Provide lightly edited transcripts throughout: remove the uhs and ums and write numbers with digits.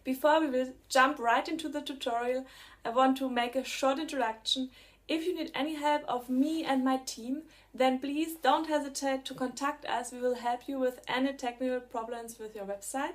Before we will jump right into the tutorial, I want to make a short introduction. If you need any help of me and my team, then please don't hesitate to contact us. We will help you with any technical problems with your website.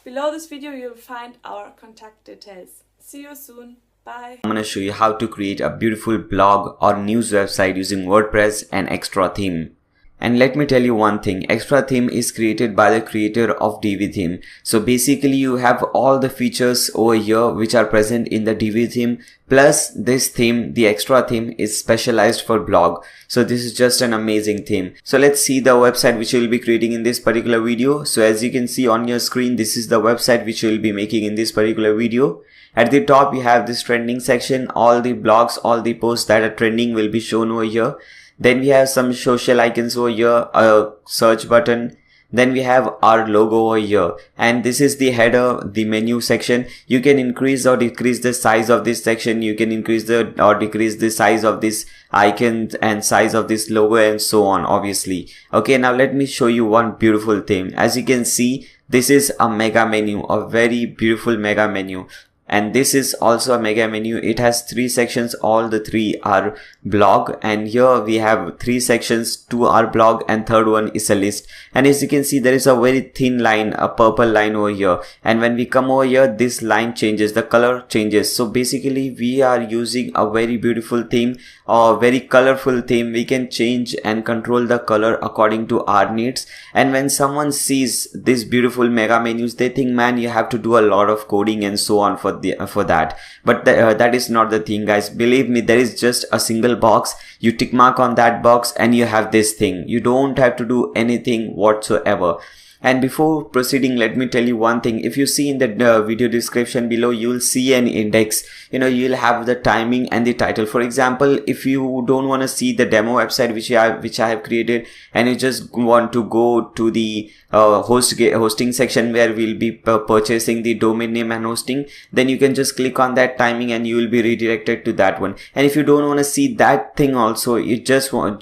Below this video you'll find our contact details. See you soon. Bye. I'm going to show you how to create a beautiful blog or news website using WordPress and Extra Theme. And let me tell you one thing, Extra Theme is created by the creator of DV theme. So basically you have all the features over here which are present in the DV theme, plus this theme, the Extra Theme, is specialized for blog. So this is just an amazing theme. So let's see the website which we will be creating in this particular video. So as you can see on your screen, this is the website which we will be making in this particular video. At the top you have this trending section. All the blogs, all the posts that are trending will be shown over here. Then we have some social icons over here, a search button. Then we have our logo over here, and this is the header, the menu section. You can increase or decrease the size of this section. You can increase or decrease the size of this icon and size of this logo and so on, obviously. Okay, now let me show you one beautiful theme. As you can see, this is a mega menu, a very beautiful mega menu. And this is also a mega menu. It has 3 sections. All the 3 are blog, and here we have 3 sections. 2 are blog and third one is a list. And as you can see, there is a very thin line, a purple line over here, and when we come over here, this line changes, the color changes. So basically we are using a very beautiful theme or very colorful theme. We can change and control the color according to our needs. And when someone sees these beautiful mega menus, they think, man, you have to do a lot of coding and so on for that. But that is not the thing, guys. Believe me, there is just a single box. You tick mark on that box and you have this thing. You don't have to do anything whatsoever. And before proceeding, let me tell you one thing. If you see in the video description below, you will see an index. You'll have the timing and the title. For example, if you don't want to see the demo website which I have created, and you just want to go to the hosting section where we'll be purchasing the domain name and hosting, then you can just click on that timing and you will be redirected to that one. And if you don't want to see that thing also, you just want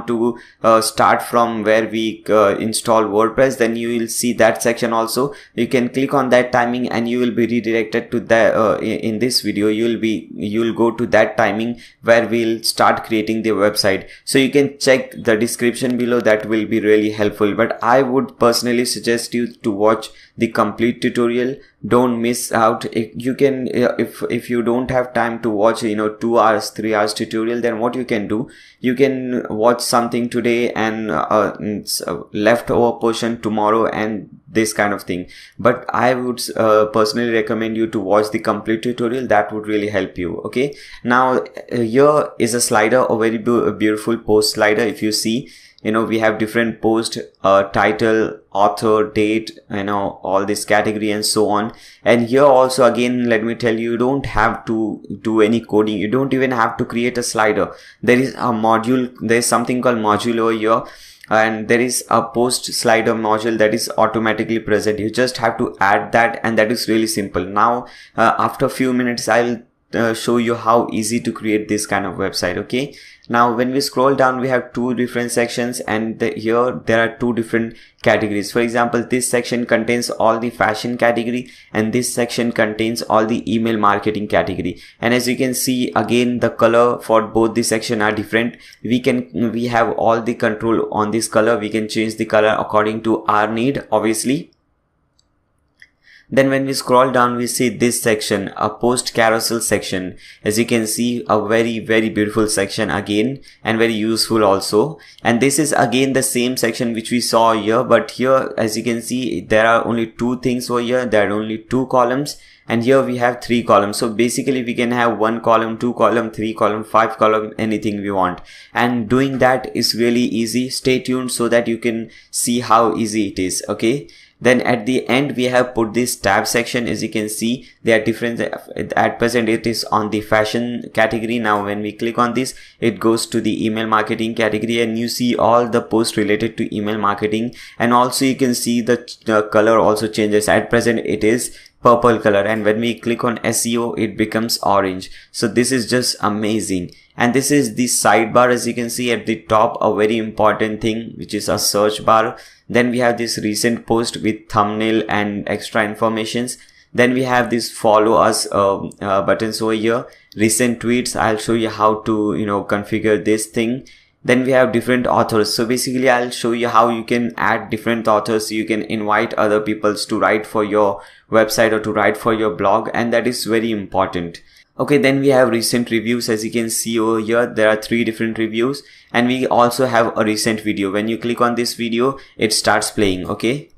to start from where we install WordPress, then you will see that section also. You can click on that timing and you will be redirected to the in this video you'll go to that timing where we'll start creating the website. So you can check the description below. That will be really helpful. But I would personally suggest you to watch the complete tutorial. Don't miss out. If you don't have time to watch 2 hours 3 hours tutorial, then what you can do, you can watch something today and leftover portion tomorrow and this kind of thing. But I would personally recommend you to watch the complete tutorial. That would really help you. Okay, now here is a slider, a very beautiful post slider. If you see, we have different post, title, author, date, all this category and so on. And here also, again, let me tell you, you don't have to do any coding. You don't even have to create a slider. There is a module. There is something called module over here, and there is a post slider module that is automatically present. You just have to add that, and that is really simple. Now after a few minutes I'll show you how easy to create this kind of website. Okay, now when we scroll down, we have 2 different sections, and here there are 2 different categories. For example, this section contains all the fashion category, and this section contains all the email marketing category. And as you can see, again, the color for both the section are different. We have all the control on this color. We can change the color according to our need, obviously. Then when we scroll down, we see this section, a post carousel section. As you can see, a very beautiful section again, and very useful also. And this is again the same section which we saw here, but here, as you can see, there are only 2 things over here. There are only 2 columns, and here we have 3 columns. So basically we can have 1 column, 2 column, 3 column, 5 column, anything we want. And doing that is really easy. Stay tuned so that you can see how easy it is. Okay, Then at the end we have put this tab section. As you can see, they are different. At present it is on the fashion category. Now when we click on this, it goes to the email marketing category, and you see all the posts related to email marketing. And also you can see the color also changes. At present it is purple color, and when we click on SEO it becomes orange. So this is just amazing. And this is the sidebar. As you can see at the top, a very important thing, which is a search bar. Then we have this recent post with thumbnail and extra informations. Then we have this follow us buttons over here. Recent tweets, I'll show you how to configure this thing. Then we have different authors. So basically I'll show you how you can add different authors. You can invite other people to write for your website or to write for your blog, and that is very important. Okay, then we have recent reviews. As you can see over here, there are 3 different reviews, and we also have a recent video. When you click on this video, it starts playing. Okay,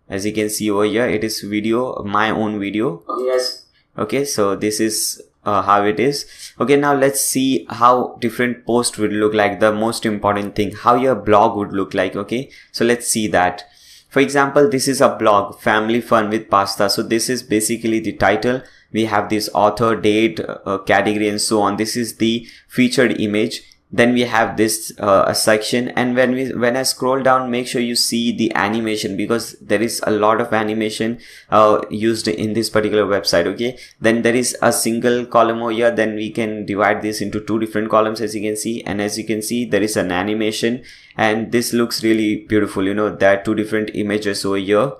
as you can see over here, it is video, my own video. Yes. Okay, so this is how it is. Okay, now let's see how different posts would look like. The most important thing, how your blog would look like. Okay, so let's see that. For example, this is a blog, family fun with pasta. So this is basically the title. We have this author, date, category, and so on. This is the featured image. Then we have this a section, and when I scroll down, make sure you see the animation, because there is a lot of animation used in this particular website. Okay, then there is a single column over here. Then we can divide this into 2 different columns, as you can see, and as you can see, there is an animation, and this looks really beautiful. There are 2 different images over here.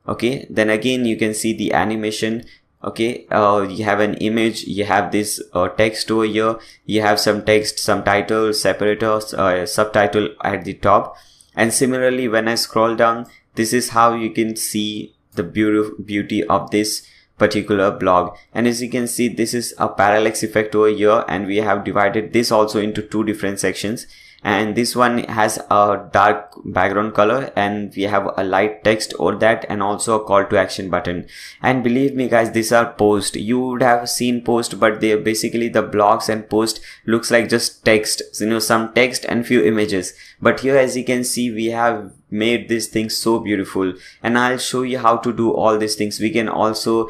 Okay, then again you can see the animation. Okay, you have an image, you have this text over here, you have some text, some title, separators, subtitle at the top. And similarly, when I scroll down, this is how you can see the beauty of this particular blog. And as you can see, this is a parallax effect over here, and we have divided this also into 2 different sections. And this one has a dark background color, and we have a light text over that, and also a call to action button. And believe me guys, these are posts. You would have seen posts, but they basically, the blogs and post looks like just text, some text and few images. But here, as you can see, we have made this thing so beautiful, and I'll show you how to do all these things. We can also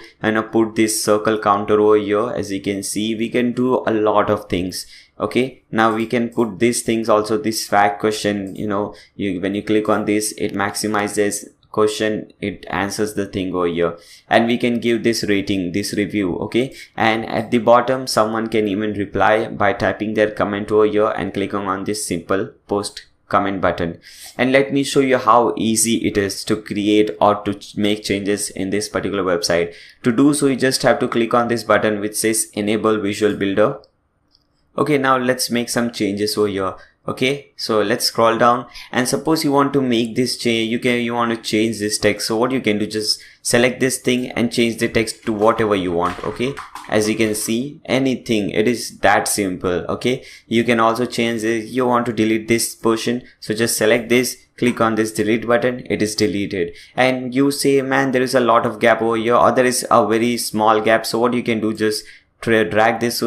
put this circle counter over here. As you can see, we can do a lot of things. Okay, now we can put these things also, this fact question, when you click on this, it maximizes question, it answers the thing over here, and we can give this rating, this review. Okay, and at the bottom, someone can even reply by typing their comment over here and clicking on this simple post comment button. And let me show you how easy it is to create or to make changes in this particular website. To do so, you just have to click on this button which says enable visual builder. Okay, now let's make some changes over here. Okay, so let's scroll down, and suppose you want to make this change, you want to change this text. So what you can do, just select this thing and change the text to whatever you want. Okay, as you can see, anything, it is that simple. Okay, you can also change it. You want to delete this portion, so just select this, click on this delete button, it is deleted. And you say, man, there is a lot of gap over here, or there is a very small gap. So what you can do, just drag this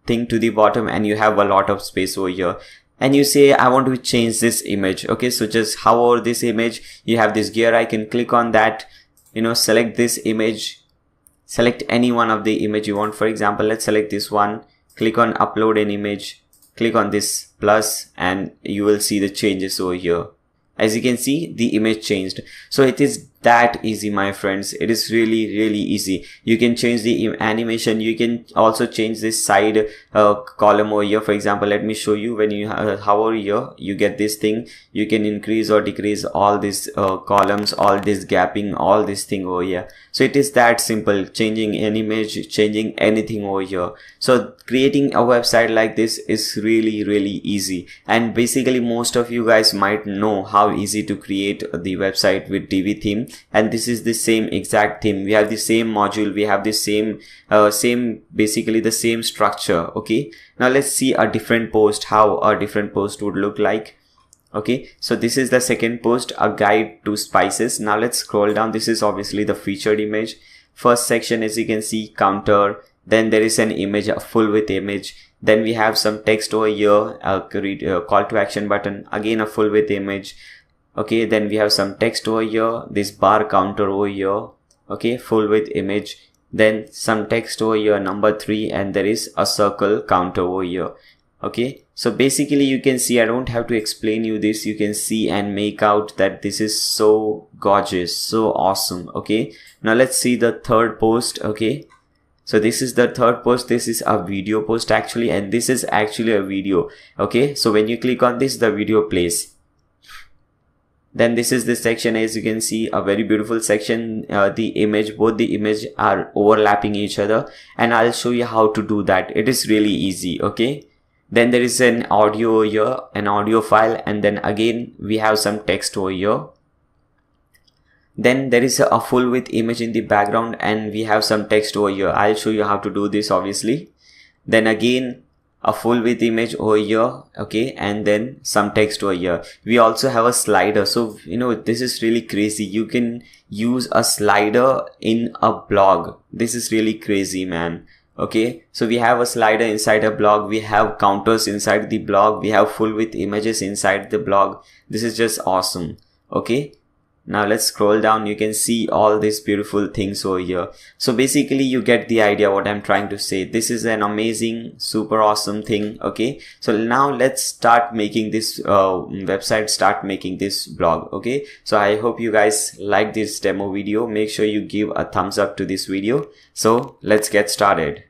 thing to the bottom, and you have a lot of space over here. And you say, I want to change this image. Okay, so just hover over this image, you have this gear icon, click on that, select this image, select any one of the image you want. For example, let's select this one, click on upload an image, click on this plus, and you will see the changes over here. As you can see, the image changed. So it is that easy, my friends. It is really easy. You can change the animation. You can also change this side column over here. For example, let me show you. When you hover here, you get this thing. You can increase or decrease all these columns, all this gapping, all this thing over here. So it is that simple, changing an image, changing anything over here. So creating a website like this is really easy. And basically, most of you guys might know how easy to create the website with Divi theme. And this is the same exact theme. We have the same module, we have the same basically the same structure. Okay, now let's see a different post, how a different post would look like. Okay, so this is the second post, a guide to spices. Now let's scroll down. This is obviously the featured image. First section, as you can see, counter. Then there is an image, a full width image. Then we have some text over here, a call to action button, again a full width image. Okay, then we have some text over here, this bar counter over here. Okay, full width image. Then some text over here, number 3, and there is a circle counter over here. Okay, so basically you can see, I don't have to explain you this, you can see and make out that this is so gorgeous, so awesome. Okay, now let's see the third post. Okay, so this is the third post. This is a video post actually, and this is actually a video. Okay, so when you click on this, the video plays. Then this is this section. As you can see, a very beautiful section. The image, both the image are overlapping each other, and I'll show you how to do that. It is really easy. Okay. Then there is an audio here, an audio file, and then again we have some text over here. Then there is a full width image in the background, and we have some text over here. I'll show you how to do this obviously. Then again a full width image over here, okay, and then some text over here. We also have a slider. So you know, this is really crazy. You can use a slider in a blog. This is really crazy, man. Okay, so we have a slider inside a blog, we have counters inside the blog, we have full width images inside the blog. This is just awesome. Okay, now let's scroll down. You can see all these beautiful things over here. So basically you get the idea what I'm trying to say. This is an amazing, super awesome thing. Okay, so now let's start making this website, start making this blog. Okay, so I hope you guys like this demo video. Make sure you give a thumbs up to this video. So let's get started.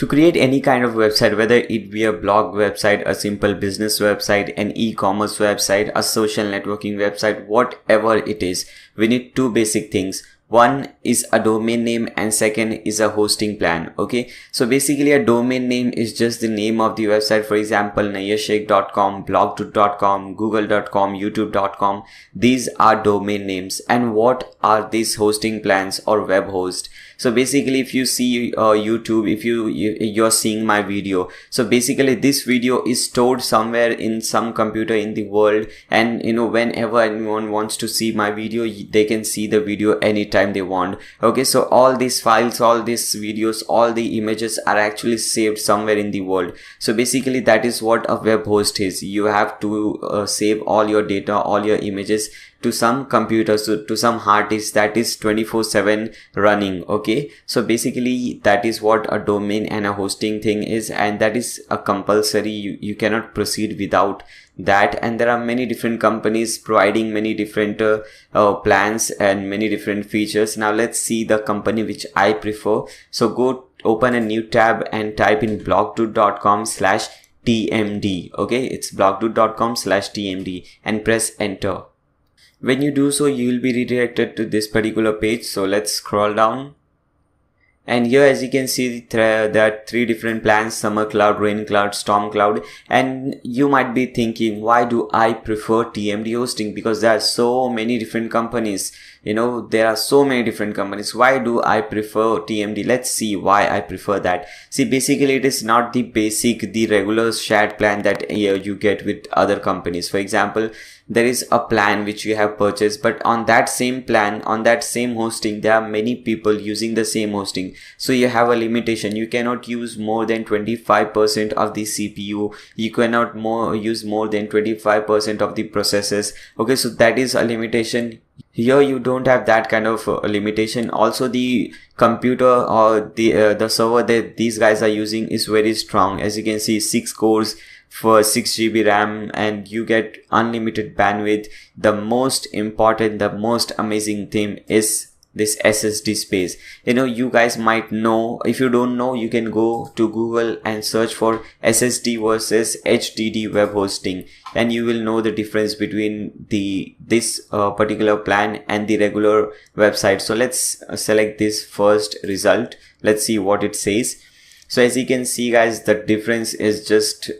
To create any kind of website, whether it be a blog website, a simple business website, an e-commerce website, a social networking website, whatever it is, we need two basic things. One is a domain name and second is a hosting plan. Okay, so basically a domain name is just the name of the website. For example, nayyarsheikhh.com, blog2.com, google.com, youtube.com. These are domain names. And what are these hosting plans or web host? So basically if you see YouTube, if you're seeing my video, so basically this video is stored somewhere in some computer in the world, and you know, whenever anyone wants to see my video, they can see the video anytime they want. Okay, so all these files, all these videos, all the images are actually saved somewhere in the world. So basically that is what a web host is. You have to save all your data, all your images to some computer, so to some hard disk that is 24/7 running. Okay, so basically that is what a domain and a hosting thing is, and that is a compulsory. You cannot proceed without that. And there are many different companies providing many different plans and many different features. Now let's see the company which I prefer. So go open a new tab and type in blog2.com/tmd. okay, it's blog2.com/tmd and press enter. When you do so, you will be redirected to this particular page. So let's scroll down. And here, as you can see, there are three different plans: summer cloud, rain cloud, storm cloud. And you might be thinking, why do I prefer TMD hosting? Because there are so many different companies. You know, there are so many different companies. Why do I prefer TMD? Let's see why I prefer that. See, basically it is not the basic, the regular shared plan that you get with other companies. For example, there is a plan which you have purchased, but on that same plan, on that same hosting, there are many people using the same hosting. So you have a limitation. You cannot use more than 25% of the CPU. You cannot use more than 25% of the processes. Okay, so that is a limitation. Here you don't have that kind of limitation. Also, the computer or the server that these guys are using is very strong. As you can see, 6 cores for 6 GB RAM, and you get unlimited bandwidth. The most important, the most amazing thing is this SSD space. You know, you guys might know. If you don't know, you can go to Google and search for SSD versus HDD web hosting, and you will know the difference between this particular plan and the regular website. So let's select this first result. Let's see what it says. So as you can see, guys, the difference is just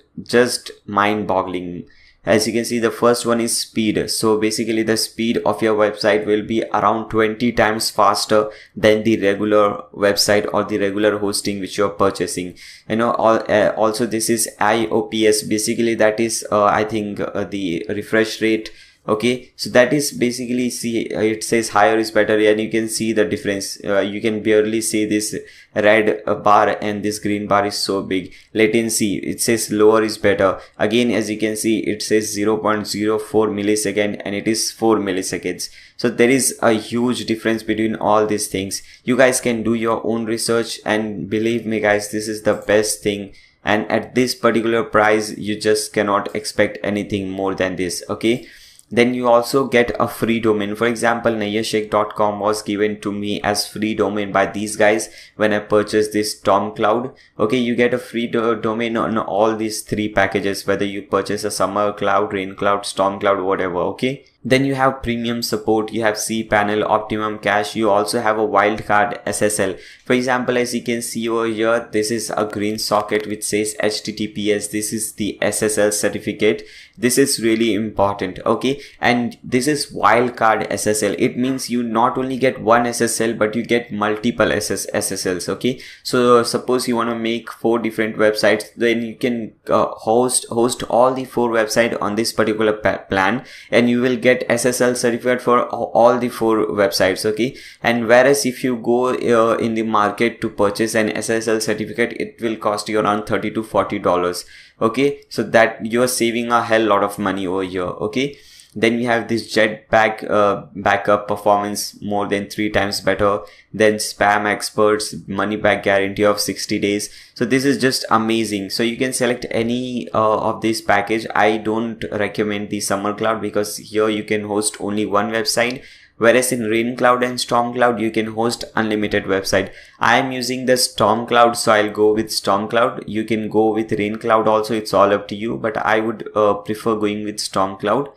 mind-boggling. As you can see, the first one is speed. So basically the speed of your website will be around 20 times faster than the regular website or the regular hosting which you're purchasing. You know, also this is IOPS. Basically that is I think the refresh rate. Okay, so that is basically, see, it says higher is better, and you can see the difference. You can barely see this red bar, and this green bar is so big. Latency, it says lower is better. Again, as you can see, it says 0.04 millisecond, and it is 4 milliseconds. So there is a huge difference between all these things. You guys can do your own research, and believe me guys, this is the best thing. And at this particular price, you just cannot expect anything more than this. Okay. Then you also get a free domain. For example, nayyarsheikhh.com was given to me as free domain by these guys when I purchased this Storm Cloud. Okay, you get a free domain on all these 3 packages, whether you purchase a summer cloud, rain cloud, storm cloud, whatever. Okay. Then you have premium support, you have cPanel, optimum cache, you also have a wildcard SSL. For example, as you can see over here, this is a green socket which says HTTPS. This is the SSL certificate. This is really important, okay? And this is wildcard SSL. It means you not only get one SSL, but you get multiple SSLs, okay? So suppose you want to make 4 different websites, then you can host all the 4 websites on this particular plan, and you will get SSL certificate for all the 4 websites, okay? And whereas if you go in the market to purchase an SSL certificate, it will cost you around $30 to $40, okay? So that you're saving a hell lot of money over here, okay? Then you have this Jetpack backup performance more than 3 times better. Then spam experts, money back guarantee of 60 days. So this is just amazing. So you can select any of this package. I don't recommend the Summer Cloud because here you can host only one website. Whereas in Rain Cloud and Storm Cloud, you can host unlimited website. I am using the Storm Cloud, so I'll go with Storm Cloud. You can go with Rain Cloud also, it's all up to you, but I would prefer going with Storm Cloud.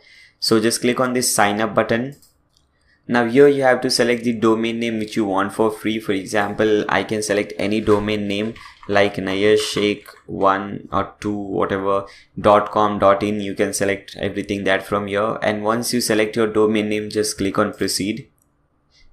So just click on this sign up button. Now here you have to select the domain name which you want for free. For example, I can select any domain name like nayashake1 or 2 whatever .com .in. You can select everything that from here, and once you select your domain name, just click on proceed.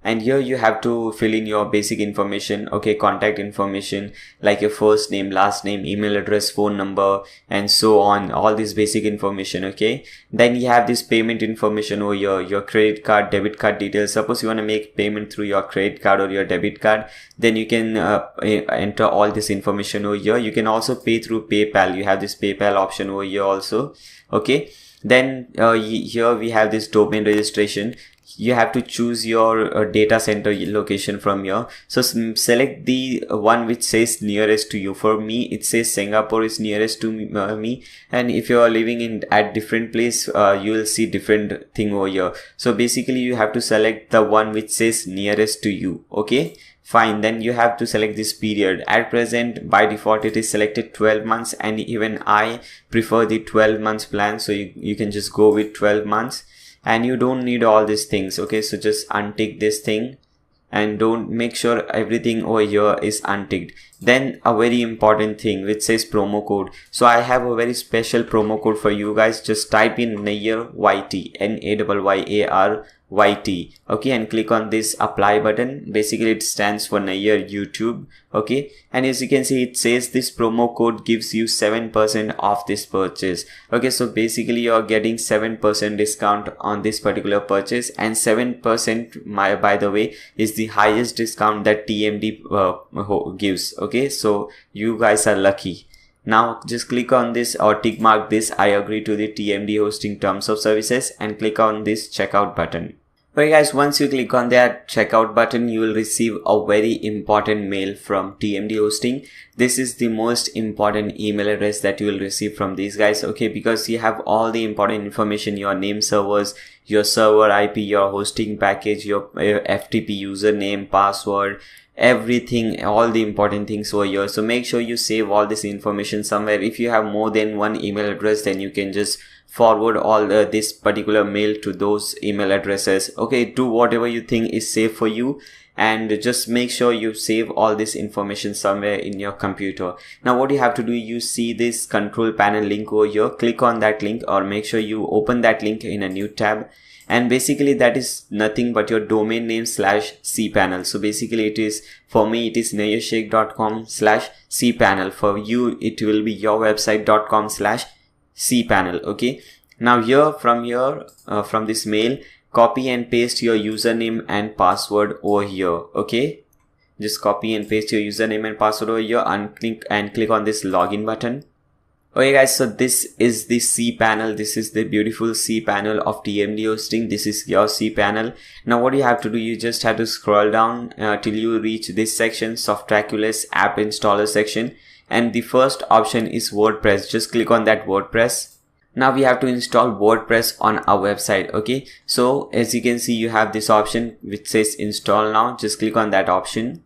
And here you have to fill in your basic information, okay? Contact information like your first name, last name, email address, phone number, and so on, all this basic information, okay? Then you have this payment information over here, your credit card, debit card details. Suppose you want to make payment through your credit card or your debit card, then you can enter all this information over here. You can also pay through PayPal. You have this PayPal option over here also, okay? Then here we have this domain registration. You have to choose your data center location from here. So select the one which says nearest to you. For me, it says Singapore is nearest to me. And if you are living in at different place, you will see different thing over here. So basically you have to select the one which says nearest to you, okay? Fine, then you have to select this period. At present, by default, it is selected 12 months, and even I prefer the 12 months plan. So you can just go with 12 months. And you don't need all these things, okay? So just untick this thing and don't make sure everything over here is unticked. Then a very important thing which says promo code. So I have a very special promo code for you guys. Just type in Nayyar YT, Nayyar YT, okay, and click on this apply button. Basically it stands for Nayyar YouTube, okay? And as you can see, it says this promo code gives you 7% off this purchase, okay? So basically you're getting 7% discount on this particular purchase, and 7% by the way is the highest discount that TMD gives, okay? So you guys are lucky. Now just click on this or tick mark this I agree to the TMD hosting terms of services and click on this checkout button. Okay guys, once you click on that checkout button, you will receive a very important mail from TMD hosting. This is the most important email address that you will receive from these guys, okay? Because you have all the important information, your name servers, your server IP, your hosting package, your FTP username, password, everything, all the important things over here. So make sure you save all this information somewhere. If you have more than one email address, then you can just forward all this particular mail to those email addresses, okay? Do whatever you think is safe for you, and just make sure you save all this information somewhere in your computer. Now what you have to do, you see this control panel link over here, click on that link, or make sure you open that link in a new tab. And basically that is nothing but your domain name / cPanel. So basically it is, for me it is nayashake.com / cPanel. For you it will be your website.com / cPanel, okay? Now here from this mail, copy and paste your username and password over here, okay? Just copy and paste your username and password over here and click on this login button. Okay guys, so this is the cPanel. This is the beautiful cPanel of TMD hosting. This is your cPanel. Now what you have to do, you just have to scroll down till you reach this section, Softaculous app installer section, and the first option is WordPress. Just click on that WordPress. Now we have to install WordPress on our website, okay? So as you can see, you have this option which says install now. Just click on that option.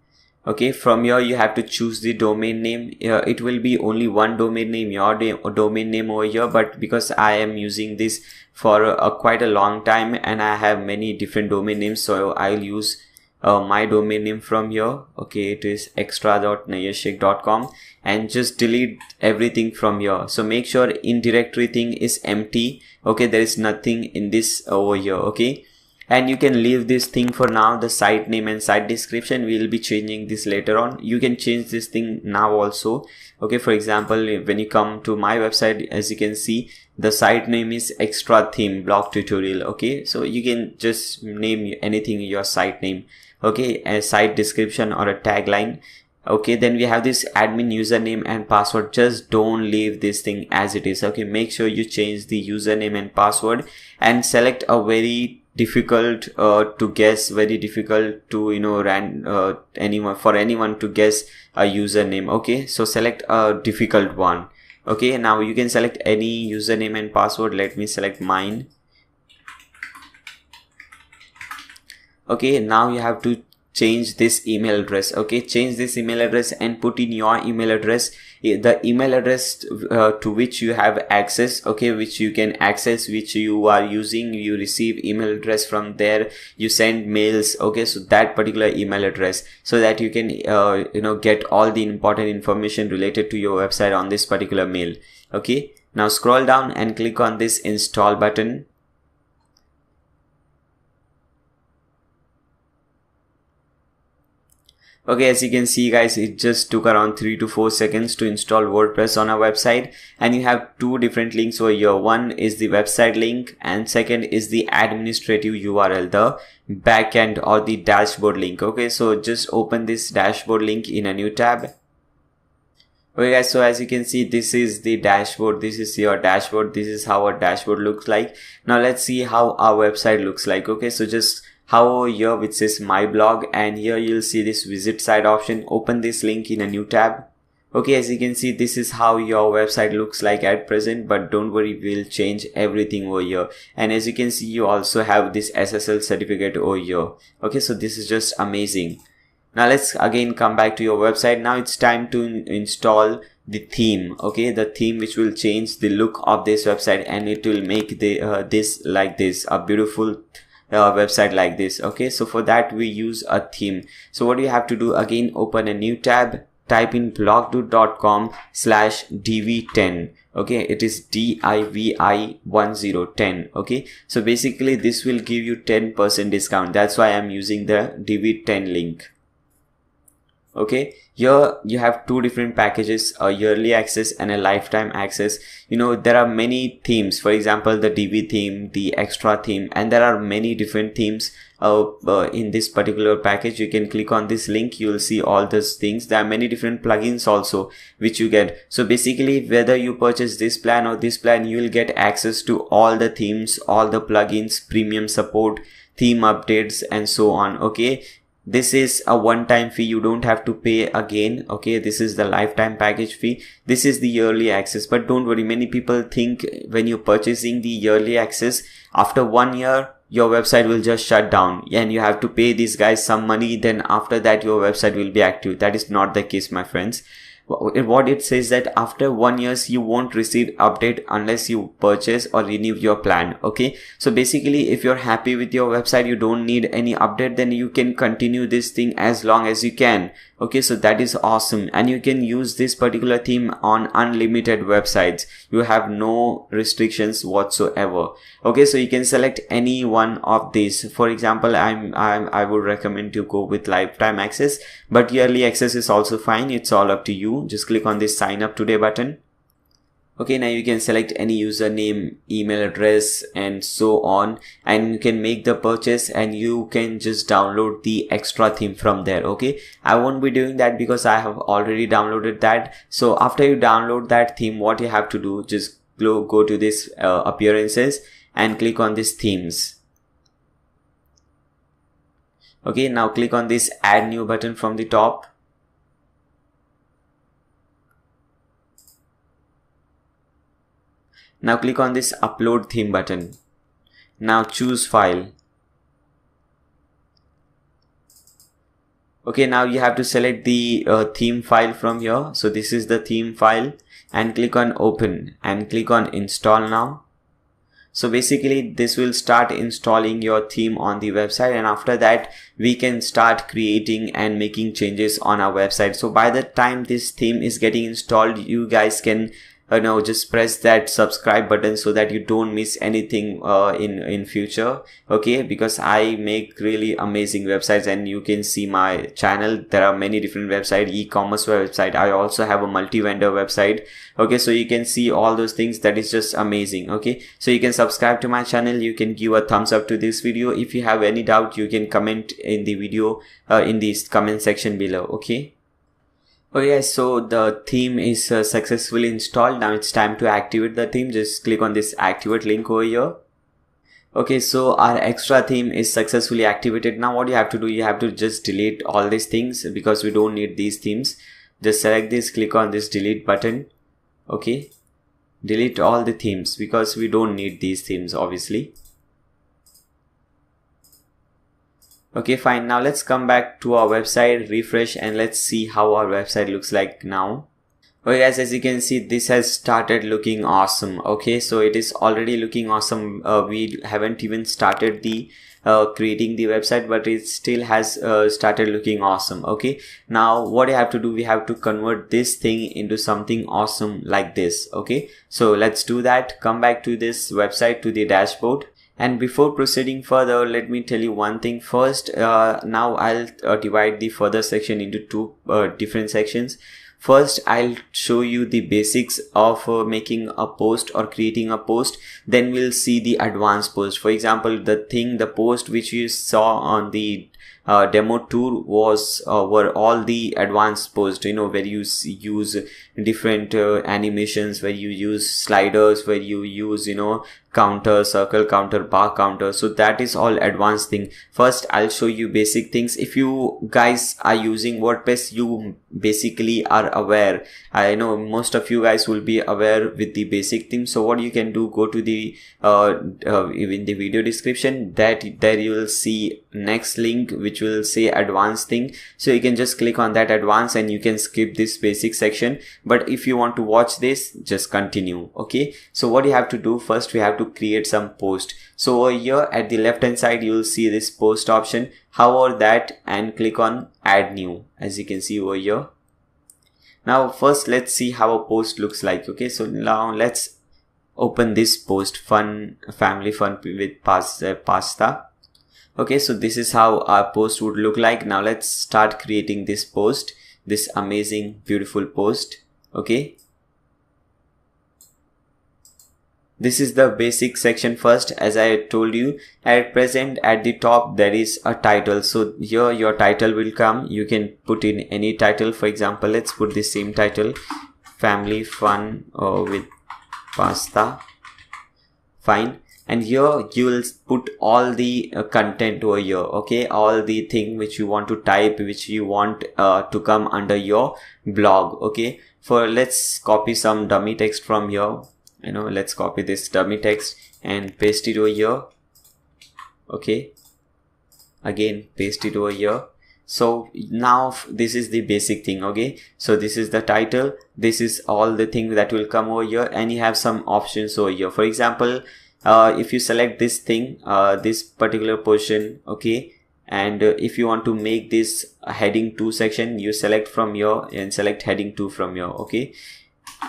Okay, from here you have to choose the domain name. It will be only one domain name, your domain name over here, but because I am using this for quite a long time and I have many different domain names, so I'll use my domain name from here. Okay, it is extra.nayashik.com, and just delete everything from here. So make sure in directory thing is empty. Okay, there is nothing in this over here. Okay, and you can leave this thing for now. The site name and site description, we will be changing this later on. You can change this thing now also. Okay, for example, when you come to my website, as you can see, the site name is Extra Theme Blog Tutorial. Okay, so you can just name anything your site name. Okay, a site description or a tagline. Okay, then we have this admin username and password. Just don't leave this thing as it is. Okay, make sure you change the username and password and select a very difficult to guess, very difficult to anyone to guess a username. Okay, so select a difficult one. Okay, now you can select any username and password. Let me select mine. Okay, now you have to change this email address. Okay, change this email address and put in your email address, the email address to which you have access. Okay, which you can access, which you are using, you receive email address from there, you send mails. Okay, so that particular email address, so that you can get all the important information related to your website on this particular mail. Okay, now scroll down and click on this install button. Okay, as you can see guys, it just took around 3 to 4 seconds to install WordPress on our website, and you have two different links over here. One is the website link and second is the administrative URL, the backend or the dashboard link. Okay, so just open this dashboard link in a new tab. Okay guys, so as you can see, this is the dashboard. This is your dashboard. This is how our dashboard looks like. Now let's see how our website looks like. Okay, so just hover here which says my blog, and here you'll see this visit site option. Open this link in a new tab. Okay, as you can see, this is how your website looks like at present, but don't worry, we'll change everything over here. And as you can see, you also have this SSL certificate over here. Okay, so this is just amazing. Now let's again come back to your website. Now it's time to install the theme. Okay, the theme which will change the look of this website, and it will make the this like this, a beautiful website like this. Okay, so for that we use a theme. So what you have to do, again open a new tab, type in blogdude.com/dv10. okay, it is DIVI1010. okay, so basically this will give you 10% discount. That's why I'm using the DV10 link. Okay, here you have two different packages, a yearly access and a lifetime access. There are many themes, for example the DV theme, the extra theme, and there are many different themes in this particular package. You can click on this link, you will see all those things. There are many different plugins also which you get. So basically, whether you purchase this plan or this plan, you will get access to all the themes, all the plugins, premium support, theme updates, and so on. Okay, this is a one-time fee, you don't have to pay again. Okay, this is the lifetime package fee. This is the yearly access, but don't worry, many people think when you're purchasing the yearly access, after 1 year your website will just shut down and you have to pay these guys some money, then after that your website will be active. That is not the case, my friends. What it says that after 1 year you won't receive update unless you purchase or renew your plan. Okay, so basically if you're happy with your website, you don't need any update, then you can continue this thing as long as you can. Okay, so that is awesome, and you can use this particular theme on unlimited websites. You have no restrictions whatsoever. Okay, so you can select any one of these. For example, I would recommend to go with lifetime access, but yearly access is also fine. It's all up to you. Just click on this sign up today button. Okay, now you can select any username, email address, and so on, and you can make the purchase, and you can just download the extra theme from there. Okay, I won't be doing that because I have already downloaded that. So after you download that theme, what you have to do, just go to this appearances and click on this themes. Okay, now click on this add new button from the top. Now click on this upload theme button. Now choose file. Okay, now you have to select the theme file from here. So this is the theme file, and click on open and click on install now. So basically this will start installing your theme on the website, and after that we can start creating and making changes on our website. So by the time this theme is getting installed, you guys can just press that subscribe button so that you don't miss anything in future. Okay, because I make really amazing websites, and you can see my channel. There are many different websites, e-commerce website. I also have a multi-vendor website. Okay, so you can see all those things. That is just amazing. Okay, so you can subscribe to my channel. You can give a thumbs up to this video. If you have any doubt, you can comment in the video in the comment section below. Okay. Okay, so the theme is successfully installed. Now it's time to activate the theme. Just click on this activate link over here. Okay, so our extra theme is successfully activated. Now what you have to do, you have to just delete all these things because we don't need these themes. Just select this, click on this delete button. Okay, delete all the themes because we don't need these themes obviously. Okay, fine. Now let's come back to our website, refresh, and let's see how our website looks like now. Okay guys, as you can see, this has started looking awesome. Okay, so it is already looking awesome. We haven't even started the creating the website, but it still has started looking awesome. Okay, now what you have to do, we have to convert this thing into something awesome like this. Okay, so let's do that. Come back to this website, to the dashboard. And before proceeding further, let me tell you one thing first. Now I'll divide the further section into two different sections. First, I'll show you the basics of making a post or creating a post. Then we'll see the advanced post. For example, the post which you saw on the demo tour were all the advanced posts, where you use different animations, where you use sliders, where you use counter, circle counter, bar counter. So that is all advanced thing. First I'll show you basic things. If you guys are using WordPress, you basically are aware. I know most of you guys will be aware with the basic things. So what you can do, go to the in the video description, there you will see next link which will say advanced thing. So you can just click on that advanced and you can skip this basic section. But if you want to watch this, just continue. Okay, so what you have to do, first we have to create some post. So over here at the left hand side, you will see this post option. Hover that and click on add new, as you can see over here. Now first let's see how a post looks like. Okay, so now let's open this post, family fun with pasta. Okay, so this is how our post would look like. Now let's start creating this post, this amazing beautiful post. Okay, this is the basic section. First, as I told you, at present at the top there is a title. So here your title will come. You can put in any title. For example, let's put the same title, family fun with pasta. Fine. And here you will put all the content over here. Okay, all the thing which you want to type, which you want to come under your blog. Okay, let's copy some dummy text from here. Let's copy this dummy text and paste it over here. Okay, again paste it over here. So now this is the basic thing. Okay, so this is the title, this is all the thing that will come over here, and you have some options over here. For example, if you select this thing, this particular portion, okay, and if you want to make this heading 2 section, you select from here and select heading 2 from here. Okay,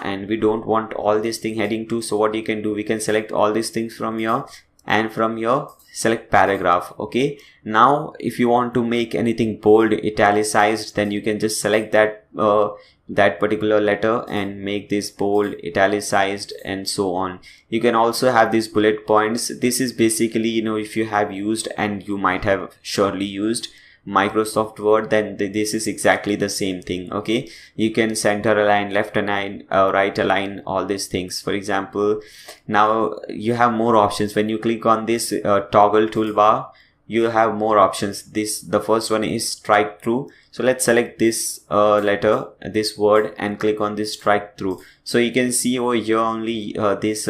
and we don't want all this thing heading 2, so what you can do, we can select all these things from here, and from here select paragraph. Okay, now if you want to make anything bold, italicized, then you can just select that particular letter and make this bold, italicized, and so on. You can also have these bullet points. This is basically, if you have used, and you might have surely used, Microsoft Word, then this is exactly the same thing. Okay, you can center align, left align, right align, all these things. For example, now you have more options. When you click on this toggle toolbar, you have more options. The first one is strike through. So let's select this letter, this word, and click on this strike through. So you can see over here only this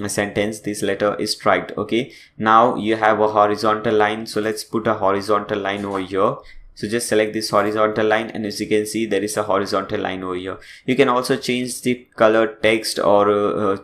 sentence, this letter is striked. Okay, now you have a horizontal line. So let's put a horizontal line over here. So just select this horizontal line, and as you can see, there is a horizontal line over here. You can also change the color text or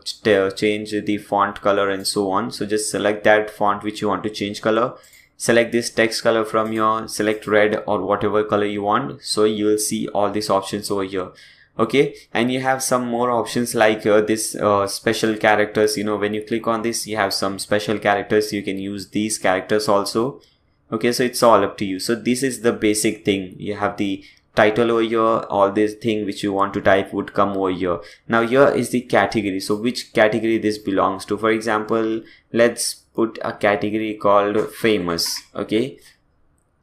change the font color and so on. So just select that font which you want to change color. Select this text color from here, select red or whatever color you want. So you will see all these options over here. Okay, and you have some more options like this special characters. You know, when you click on this, you have some special characters. You can use these characters also. Okay, so it's all up to you. So this is the basic thing. You have the title over here, all this thing which you want to type would come over here. Now here is the category. So which category this belongs to? For example, let's put a category called famous. Okay,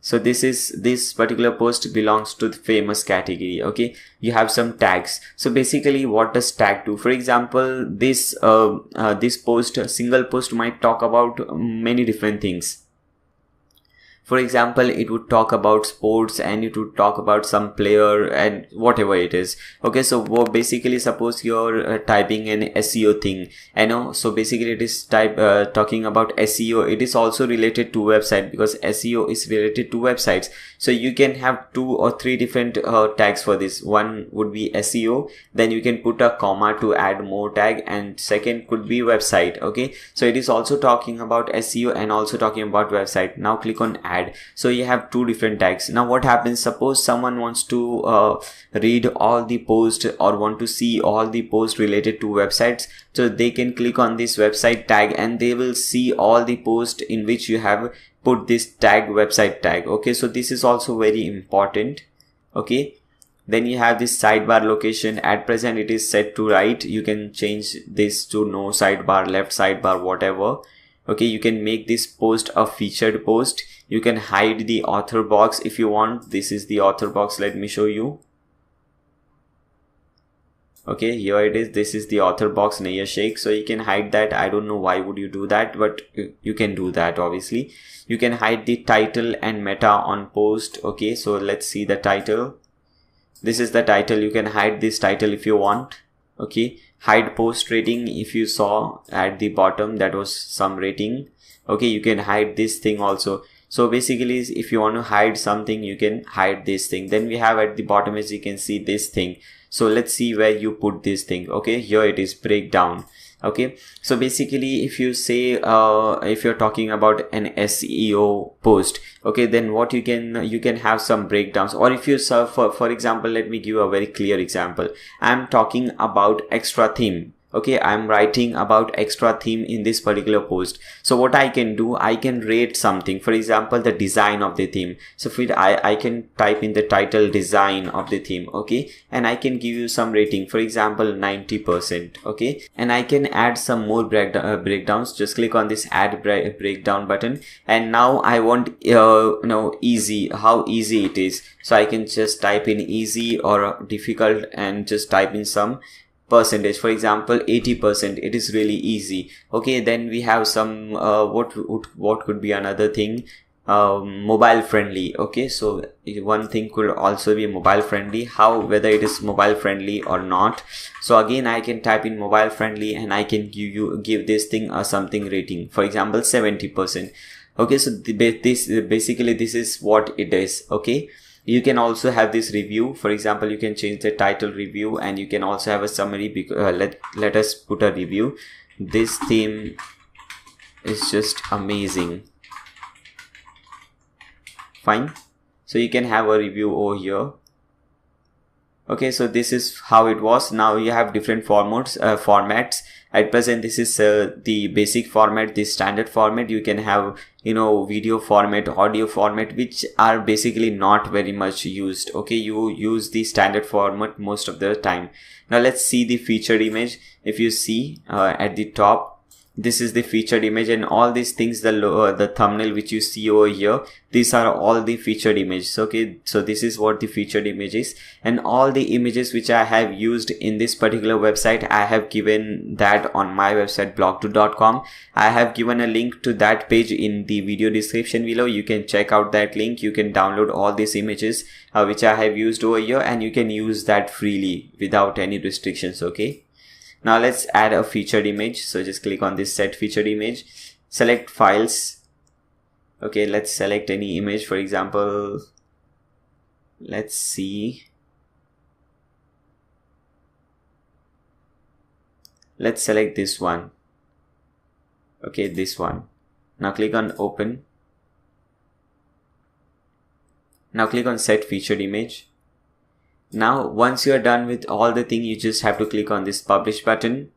so this particular post belongs to the famous category. Okay, you have some tags. So basically, what does tag do? For example, this post, a single post, might talk about many different things. For example, it would talk about sports, and it would talk about some player and whatever it is. Okay, so basically, suppose you're typing an SEO thing, so basically it is talking about SEO. It is also related to website, because SEO is related to websites. So you can have 2 or 3 different tags for this. One would be SEO, then you can put a comma to add more tag, and second could be website. Okay, so it is also talking about SEO and also talking about website. Now click on add. So you have 2 different tags. Now what happens, suppose someone wants to read all the posts or want to see all the posts related to websites, so they can click on this website tag, and they will see all the posts in which you have put this tag, website tag. Okay, so this is also very important. Okay, then you have this sidebar location. At present it is set to right. You can change this to no sidebar, left sidebar, whatever. Okay, you can make this post a featured post. You can hide the author box if you want. This is the author box. Let me show you. Okay, here it is. This is the author box, Naya Sheikh. So you can hide that. I don't know why would you do that, but you can do that. Obviously, you can hide the title and meta on post. Okay, so let's see the title. This is the title. You can hide this title if you want. Okay, hide post rating. If you saw at the bottom, that was some rating. Okay, you can hide this thing also. So basically, if you want to hide something, you can hide this thing. Then we have at the bottom, as you can see, this thing. So let's see where you put this thing. Okay, here it is, breakdown. Okay, so basically, if you say if you're talking about an SEO post, okay, then what you can have some breakdowns. Or if you serve for example, let me give a very clear example. I'm talking about extra theme. Okay, I'm writing about extra theme in this particular post. So what I can do, I can rate something. For example, the design of the theme. So I can type in the title, design of the theme. Okay, and I can give you some rating. For example, 90%. Okay, and I can add some more breakdowns. Just click on this add breakdown button, and now I want easy, how easy it is. So I can just type in easy or difficult and just type in some percentage. For example, 80%. It is really easy. Okay, then we have some what could be another thing, mobile friendly. Okay, so one thing could also be mobile friendly, whether it is mobile friendly or not. So again, I can type in mobile friendly, and I can give this thing a something rating. For example, 70%. Okay, so basically this is what it is. Okay, you can also have this review. For example, you can change the title review, and you can also have a summary. Let us put a review. This theme is just amazing. Fine. So you can have a review over here. Okay, so this is how it was. Now you have different formats. At present, this is the basic format, the standard format. You can have, video format, audio format, which are basically not very much used. Okay, you use the standard format most of the time. Now let's see the featured image. If you see at the top, this is the featured image, and all these things, the thumbnail which you see over here, these are all the featured images. Okay, so this is what the featured image is, and all the images which I have used in this particular website, I have given that on my website blog2.com. I have given a link to that page in the video description below. You can check out that link. You can download all these images which I have used over here, and you can use that freely without any restrictions. Okay, now let's add a featured image. So just click on this set featured image, select files. Okay, let's select any image. For example, let's see. Let's select this one. Okay, this one. Now click on open. Now click on set featured image. Now once you are done with all the thing, you just have to click on this publish button.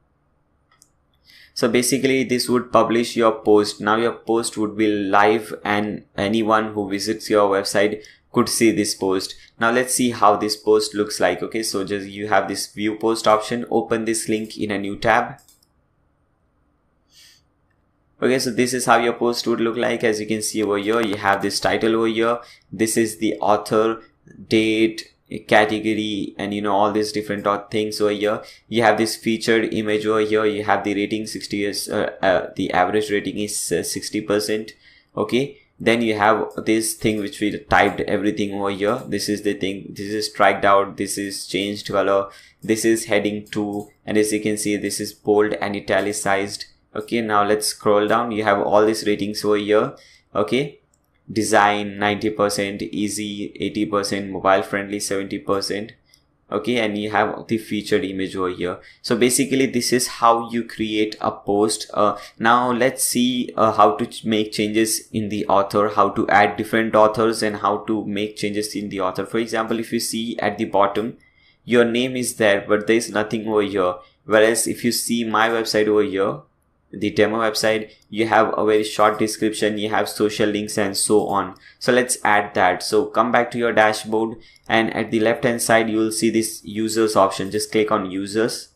So basically this would publish your post. Now your post would be live and anyone who visits your website could see this post. Now let's see how this post looks like. Okay, so just you have this view post option. Open this link in a new tab. Okay, so this is how your post would look like. As you can see over here, you have this title over here. This is the author, date, category, and all these different things over here. You have this featured image over here. You have the rating 60 is the average rating is 60%. Okay, then you have this thing which we typed everything over here. This is the thing. This is striked out. This is changed color. This is heading 2, and as you can see, this is bold and italicized. Okay, now let's scroll down. You have all these ratings over here. Okay, design 90%, easy 80%, mobile friendly 70%. Okay, and you have the featured image over here. So basically this is how you create a post. Now let's see how to make changes in the author, how to add different authors, and how to make changes in the author. For example, if you see at the bottom, your name is there, but there is nothing over here. Whereas if you see my website over here, the demo website, you have a very short description, you have social links and so on. So let's add that. So come back to your dashboard, and at the left hand side you will see this users option. Just click on users.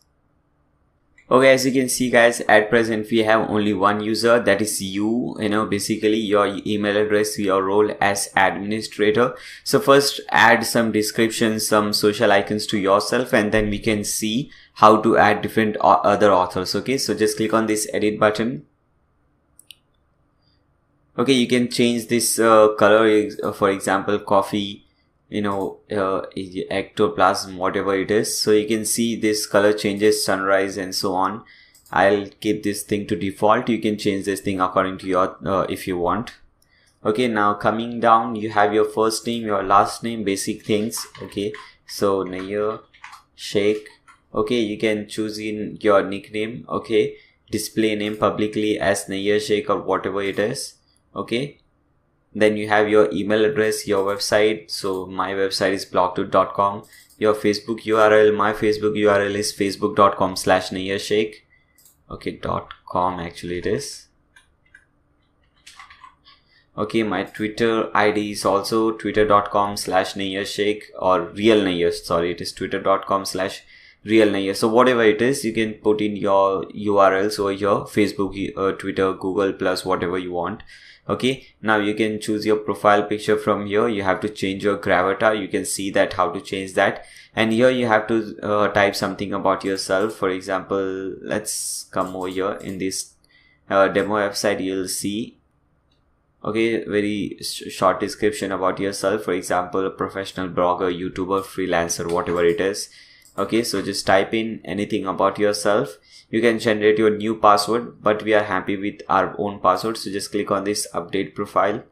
Okay, as you can see guys, at present we have only one user, that is you. Basically your email address, your role as administrator. So first add some description, some social icons to yourself, and then we can see how to add different other authors. Okay, so just click on this edit button. Okay, you can change this color, for example coffee, ectoplasm, whatever it is. So you can see this color changes, sunrise and so on. I'll keep this thing to default. You can change this thing according to your if you want. Okay, now coming down, you have your first name, your last name, basic things. Okay, so Nayyar Sheikh. Okay, you can choose in your nickname. Okay, display name publicly as Nayyar Sheikh or whatever it is. Okay, then you have your email address, your website. So my website is blogtoot.com. Your Facebook URL, my Facebook URL is facebook.com/Nayyar Sheikh. Okay, .com actually it is. Okay, my Twitter ID is also twitter.com/Nayyar Sheikh, or real Nayyar, sorry, it is twitter.com/real Nayyar. So whatever it is, you can put in your URLs over here, Facebook, Twitter, Google Plus, whatever you want. Okay, now you can choose your profile picture from here. You have to change your gravatar. You can see that how to change that, and here you have to type something about yourself. For example, let's come over here in this demo website. You'll see, okay, very short description about yourself. For example, a professional blogger, YouTuber, freelancer, whatever it is. Okay, so just type in anything about yourself. You can generate your new password, but we are happy with our own password, so just click on this update profile.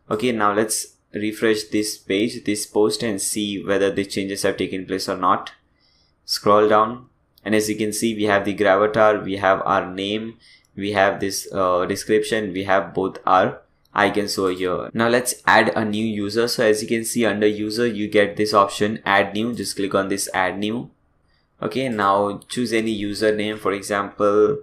Okay, now let's refresh this page, this post, and see whether the changes have taken place or not. Scroll down, and as you can see, we have the gravatar, we have our name, we have this description, we have both our icons over here. Now let's add a new user. So as you can see, under user you get this option, add new. Just click on this add new. Okay, now choose any username. For example,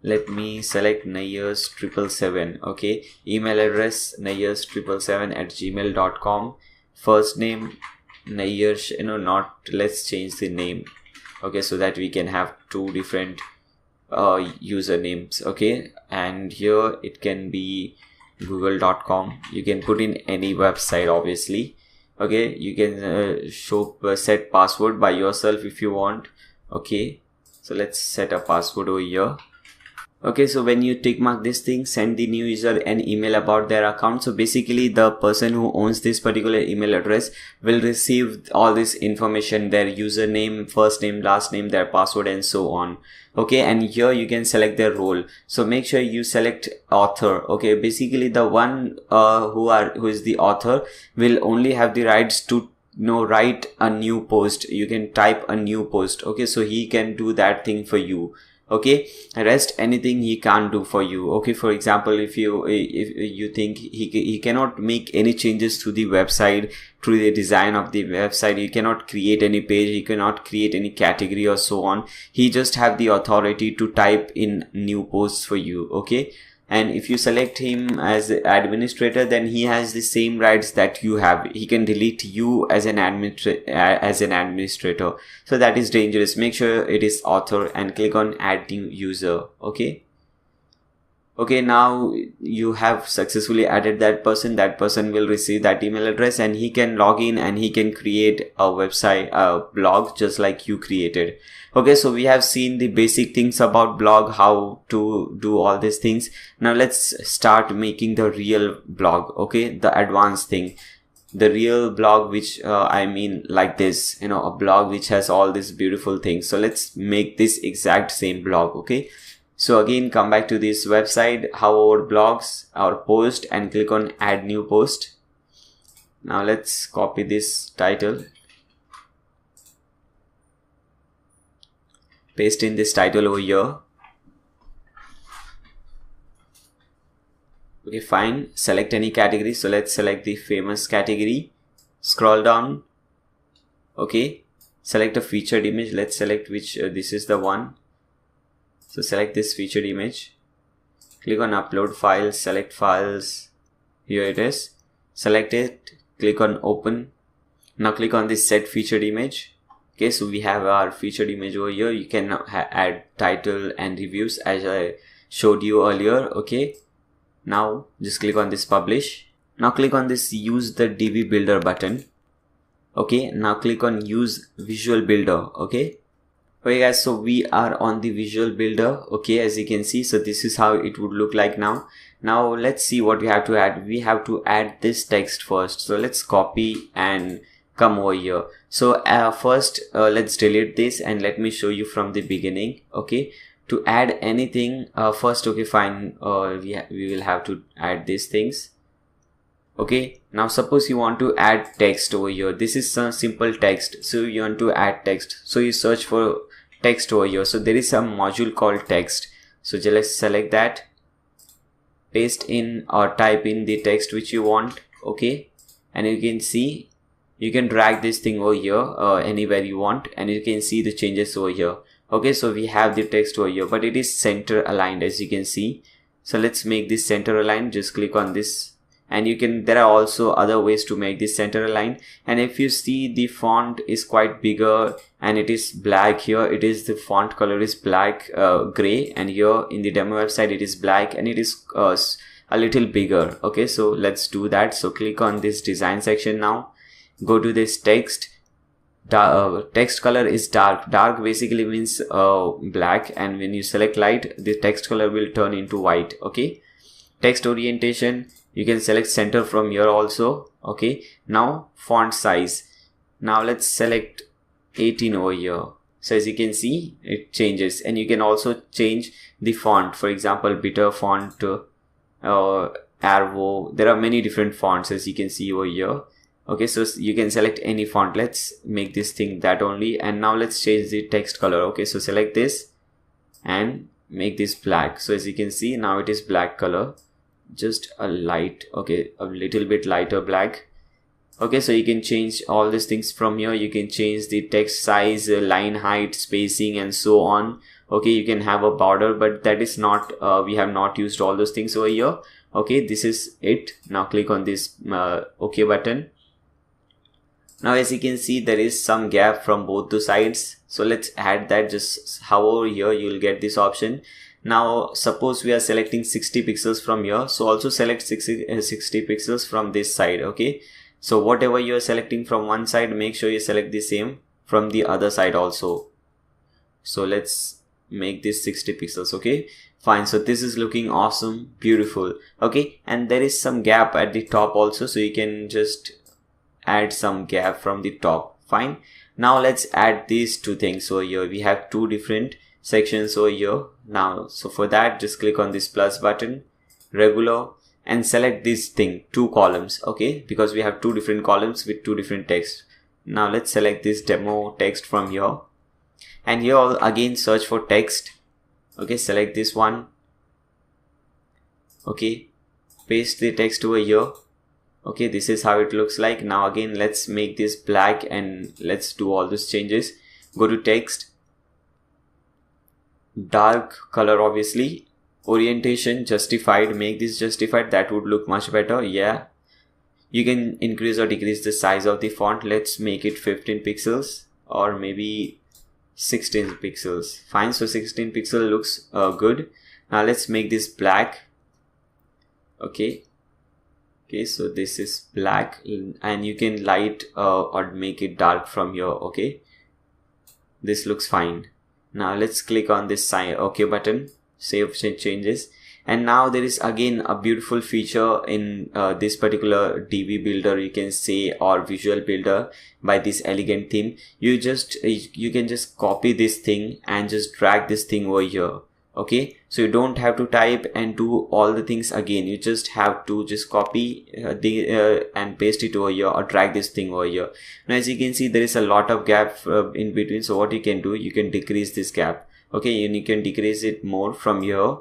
let me select Nayyars777. Okay, email address Nayyars777@gmail.com. First name Nayyar, let's change the name. Okay, so that we can have two different usernames. Okay, and here it can be google.com. you can put in any website, obviously. Okay, you can set password by yourself if you want. Okay, so let's set a password over here. Okay, so when you tick mark this thing, send the new user an email about their account. So basically the person who owns this particular email address will receive all this information, their username, first name, last name, their password, and so on. Okay, and here you can select their role. So make sure you select author. Okay, basically the one who is the author will only have the rights to write a new post, you can type a new post. Okay, so he can do that thing for you. Okay, rest anything he can't do for you. Okay, for example, if you think he cannot make any changes to the website, to the design of the website, he cannot create any page, he cannot create any category or so on. He just have the authority to type in new posts for you. Okay, and if you select him as administrator, then he has the same rights that you have. He can delete you as an administrator. So that is dangerous. Make sure it is author and click on add new user. Okay. Okay, now you have successfully added that person. That person will receive that email address and he can log in and he can create a website, a blog just like you created. Okay, so we have seen the basic things about blog, how to do all these things. Now let's start making the real blog. Okay, the advanced thing, the real blog, which I mean like this, a blog which has all these beautiful things. So let's make this exact same blog. Okay, so again, come back to this website, our blogs, our post, and click on add new post. Now let's copy this title, paste in this title over here. Okay, fine. Select any category. So let's select the famous category. Scroll down. Okay, select a featured image. Let's select which this is the one. So select this featured image. Click on upload files. Select files. Here it is. Select it. Click on open. Now click on this set featured image. Okay, so we have our featured image over here. You can add title and reviews as I showed you earlier. Okay, now just click on this publish. Now click on this use the DV builder button. Okay, now click on use visual builder. Okay, guys, so we are on the visual builder. Okay, as you can see, so this is how it would look like now. Now let's see what we have to add. We have to add this text first. So let's copy and come over here. So first let's delete this and let me show you from the beginning. Okay, to add anything first, okay, fine, we will have to add these things. Okay, now suppose you want to add text over here. This is some simple text, so you want to add text, so you search for text over here. So there is some module called text, so just select that, paste in or type in the text which you want. Okay, and you can see you can drag this thing over here anywhere you want, and you can see the changes over here. Okay, so we have the text over here, but it is center aligned as you can see. So let's make this center aligned. Just click on this, and you can, there are also other ways to make this center aligned. And if you see, the font is quite bigger and it is black. Here it is, the font color is black, gray, and here in the demo website it is black and it is a little bigger. Okay, so let's do that. So click on this design section. Now go to this text. Text color is dark. Dark basically means black, and when you select light, the text color will turn into white. Okay, text orientation, you can select center from here also. Okay, now font size, now let's select 18 over here. So as you can see, it changes, and you can also change the font. For example, bitter font, Arvo, there are many different fonts as you can see over here. Okay, so you can select any font. Let's make this thing that only, and now let's change the text color. Okay, so select this and make this black. So as you can see, now it is black color, just a light, okay, a little bit lighter black. Okay, so you can change all these things from here. You can change the text size, line height, spacing, and so on. Okay, you can have a border, but that is not, we have not used all those things over here. Okay, this is it. Now click on this OK button. Now as you can see, there is some gap from both the sides, so let's add that. Just hover here, you will get this option. Now suppose we are selecting 60 pixels from here, so also select 60 pixels from this side. Okay, so whatever you are selecting from one side, make sure you select the same from the other side also. So let's make this 60 pixels. Okay, fine. So this is looking awesome, beautiful. Okay, and there is some gap at the top also, so you can just add some gap from the top. Fine. Now let's add these two things over here. We have two different sections over here now. So for that, just click on this plus button, regular, and select this thing, two columns. Okay, because we have two different columns with two different text. Now let's select this demo text from here, and here I'll again search for text. Okay, select this one. Okay, paste the text over here. Okay, this is how it looks like. Now again, let's make this black and let's do all these changes. Go to text, dark color, obviously, orientation justified, make this justified, that would look much better. Yeah, you can increase or decrease the size of the font. Let's make it 15 pixels or maybe 16 pixels. Fine, so 16 pixel looks good. Now let's make this black. Okay, so this is black, and you can light or make it dark from here. Okay, this looks fine. Now let's click on this OK button, save changes. And now there is again a beautiful feature in this particular DB builder, you can say, or visual builder by this elegant theme. You can just copy this thing and just drag this thing over here. Okay, so you don't have to type and do all the things again. You just have to just copy and paste it over here, or drag this thing over here. Now as you can see, there is a lot of gap in between. So what you can do, you can decrease this gap. Okay, and you can decrease it more from here.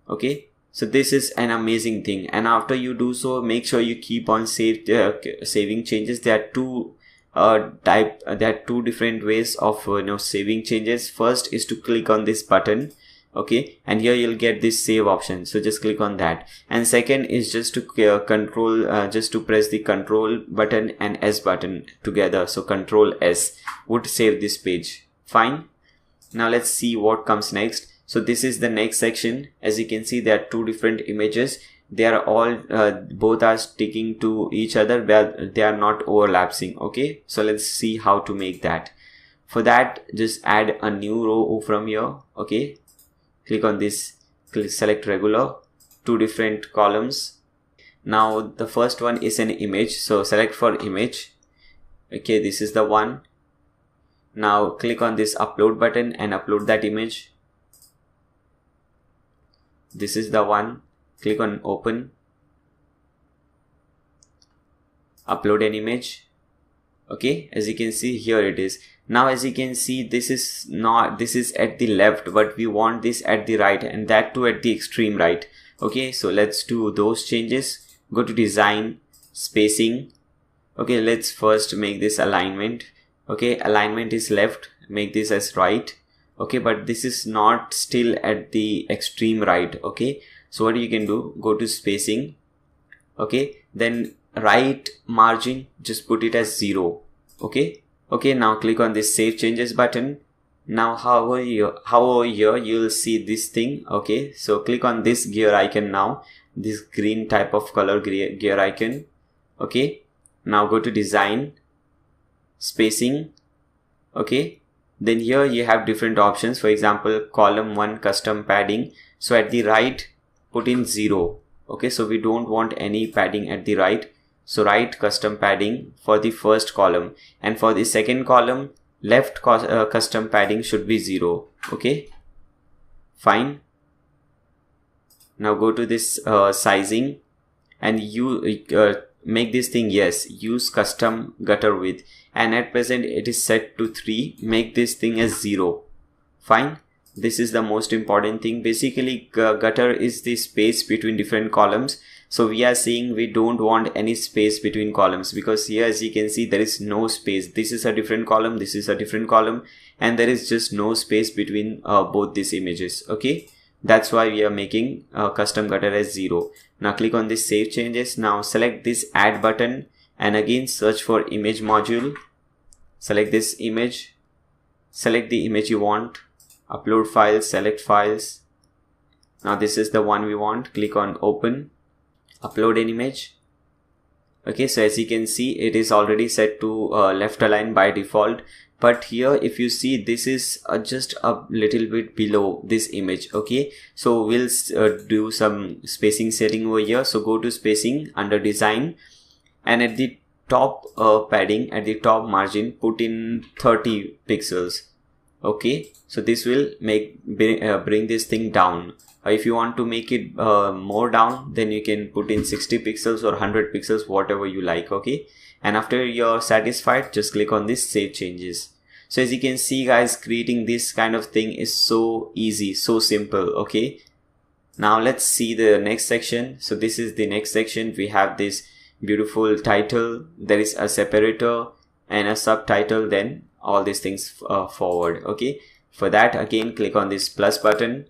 Okay, so this is an amazing thing. And after you do so, make sure you keep on saving changes. There are two different ways of saving changes. First is to click on this button. Okay, and here you'll get this save option, so just click on that. And second is just to press the control button and S button together. So control S would save this page. Fine. Now let's see what comes next. So this is the next section. As you can see, there are two different images. They are all both are sticking to each other, but they are not overlapping. Okay, so let's see how to make that. For that, just add a new row from here. Okay, click on this, select regular, two different columns. Now the first one is an image, so select for image. Okay, this is the one. Now click on this upload button and upload that image. This is the one. Click on open, upload an image. Okay, as you can see, here it is. Now as you can see, this is at the left, but we want this at the right, and that too at the extreme right. Okay, so let's do those changes. Go to design, spacing. Okay, let's first make this alignment. Okay, alignment is left, make this as right. Okay, but this is not still at the extreme right. Okay, so what you can do, go to spacing. Okay, then right margin, just put it as 0. Okay, now click on this save changes button. Now however here you'll see this thing. Okay, so click on this gear icon now, this green type of color gear icon. Okay, now go to design, spacing. Okay, then here you have different options. For example, column 1 custom padding. So at the right, put in 0. Okay, so we don't want any padding at the right. So right custom padding for the first column, and for the second column, left custom padding should be 0. Okay, fine. Now go to this sizing, and you make this thing, yes, use custom gutter width, and at present it is set to 3. Make this thing as 0. Fine. This is the most important thing. Basically, gutter is the space between different columns. So we are saying we don't want any space between columns, because here as you can see, there is no space. This is a different column, this is a different column, and there is just no space between both these images. Okay, that's why we are making custom gutter as 0. Now click on this save changes. Now select this add button and again search for image module. Select this image, select the image you want, upload files, select files. Now this is the one we want. Click on open, upload an image. Okay, so as you can see, it is already set to left align by default, but here if you see, this is just a little bit below this image. Okay, so we'll do some spacing setting over here. So go to spacing under design, and at the top padding, at the top margin, put in 30 pixels. Okay, so this will bring this thing down. If you want to make it more down, then you can put in 60 pixels or 100 pixels, whatever you like. Okay, and after you're satisfied, just click on this save changes. So as you can see guys, creating this kind of thing is so easy, so simple. Okay, now let's see the next section. So this is the next section. We have this beautiful title, there is a separator and a subtitle, then all these things forward. Okay, for that again click on this plus button,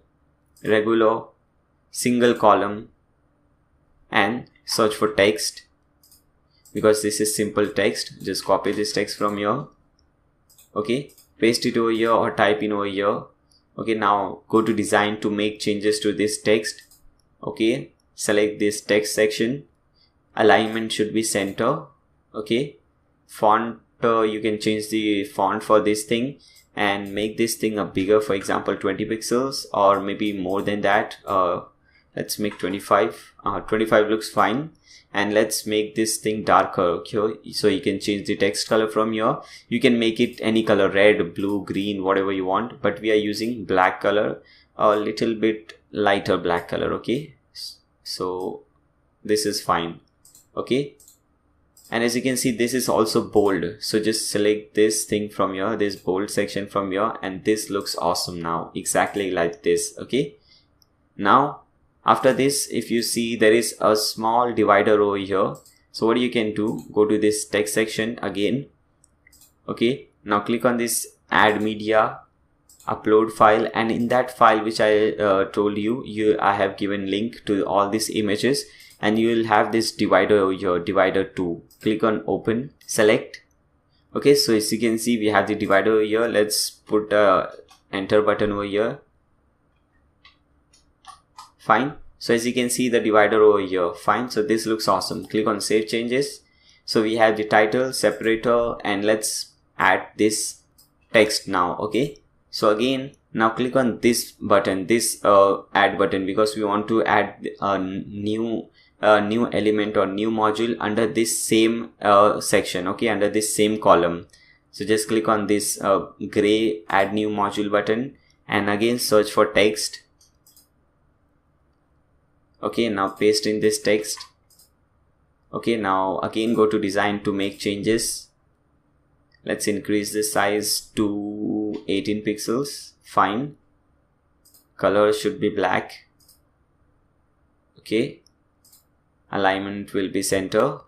regular, single column, and search for text. Because this is simple text, just copy this text from here. Okay, paste it over here or type in over here. Okay, now go to design to make changes to this text. Okay, select this text section, alignment should be center. Okay, font, you can change the font for this thing and make this thing a bigger, for example 20 pixels or maybe more than that. Let's make 25. 25 looks fine. And let's make this thing darker. Okay, so you can change the text color from here. You can make it any color, red, blue, green, whatever you want, but we are using black color, a little bit lighter black color. Okay, so this is fine. Okay, and as you can see, this is also bold, so just select this thing from here, this bold section from here, and this looks awesome now, exactly like this. Okay, now after this, if you see, there is a small divider over here. So what you can do, go to this text section again. Okay, now click on this add media, upload file, and in that file which I told you, I have given link to all these images, and you will have this divider over here, divider 2. Click on open, select. Okay, so as you can see, we have the divider over here. Let's put enter button over here. Fine. So as you can see, the divider over here, fine. So this looks awesome. Click on save changes. So we have the title, separator, and let's add this text now. Okay, so again, now click on this button, this add button, because we want to add a new element or new module under this same section. Okay, under this same column. So just click on this gray add new module button, and again search for text. Okay, now paste in this text. Okay, now again go to design to make changes. Let's increase the size to 18 pixels. Fine. Color should be black. Okay, alignment will be center.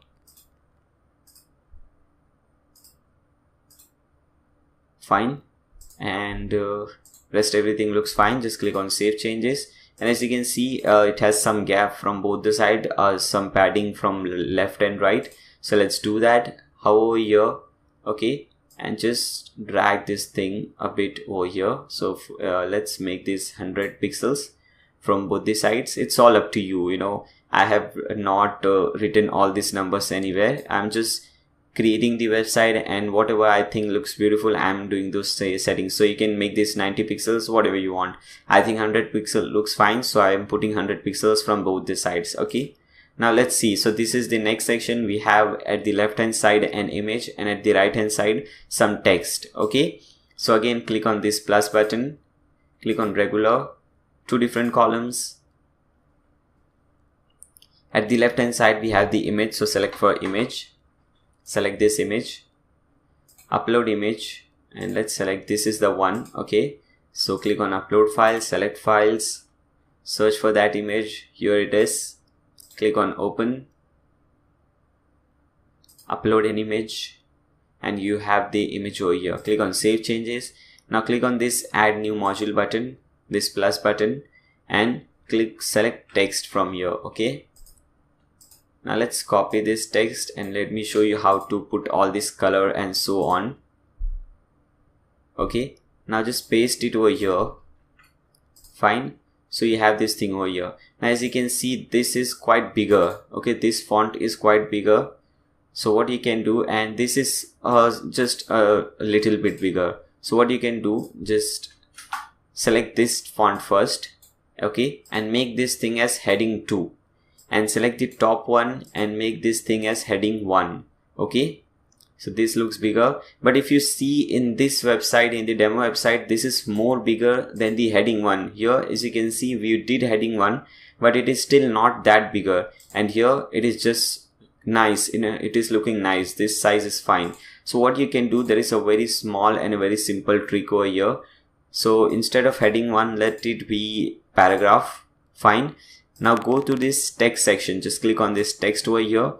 Fine, and rest everything looks fine. Just click on save changes. And as you can see, it has some gap from both the side, some padding from left and right. So let's do that. Hover here, okay, and just drag this thing a bit over here. So let's make this 100 pixels from both the sides. It's all up to you. You know, I have not written all these numbers anywhere. I'm just creating the website, and whatever I think looks beautiful, I'm doing those settings. So you can make this 90 pixels, whatever you want. I think 100 pixel looks fine, so I am putting 100 pixels from both the sides. Okay, now let's see. So this is the next section. We have at the left hand side an image, and at the right hand side some text. Okay, so again click on this plus button, click on regular, 2 different columns. At the left hand side we have the image, so select for image. Select this image, upload image, and let's select this is the one. Okay, so click on upload file, select files, search for that image. Here it is. Click on open, upload an image, and you have the image over here. Click on save changes. Now click on this add new module button, this plus button, and select text from here. Okay, now let's copy this text, and let me show you how to put all this color and so on. Okay, now just paste it over here. Fine, so you have this thing over here. Now as you can see, this is quite bigger. Okay, this font is quite bigger. So what you can do, and this is just a little bit bigger. So what you can do, just select this font first. Okay, and make this thing as heading 2. And select the top one and make this thing as heading 1. Okay, so this looks bigger, but if you see in this website, in the demo website, this is more bigger than the heading 1. Here as you can see, we did heading 1, but it is still not that bigger, and here it is just nice, it is looking nice. This size is fine. So what you can do, there is a very small and a very simple trick over here. So instead of heading 1, let it be paragraph. Fine. Now go to this text section, just click on this text over here,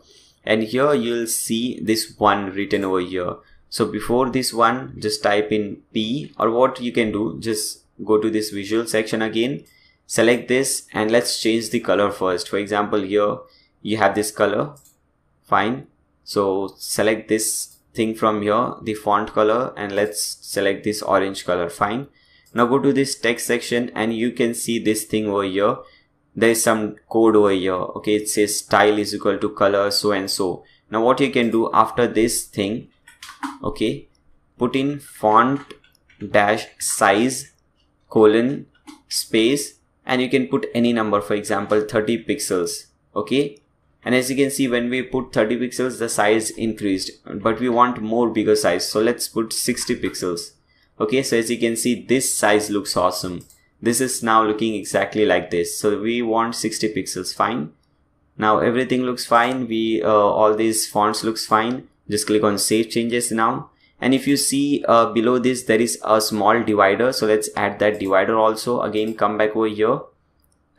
and here you'll see this 1 written over here. So before this 1, just type in P, or what you can do, just go to this visual section again, select this, and let's change the color first. For example, here you have this color. Fine. So select this thing from here, the font color, and let's select this orange color. Fine. Now go to this text section and you can see this thing over here. There is some code over here. Okay, it says style is equal to color so and so. Now what you can do after this thing, okay, put in font dash size colon space, and you can put any number, for example 30 pixels. Okay, and as you can see, when we put 30 pixels, the size increased, but we want more bigger size, so let's put 60 pixels. Okay, so as you can see, this size looks awesome. This is now looking exactly like this. So we want 60 pixels. Fine. Now everything looks fine. All these fonts looks fine. Just click on save changes now. And if you see below this, there is a small divider. So let's add that divider also. Again, come back over here.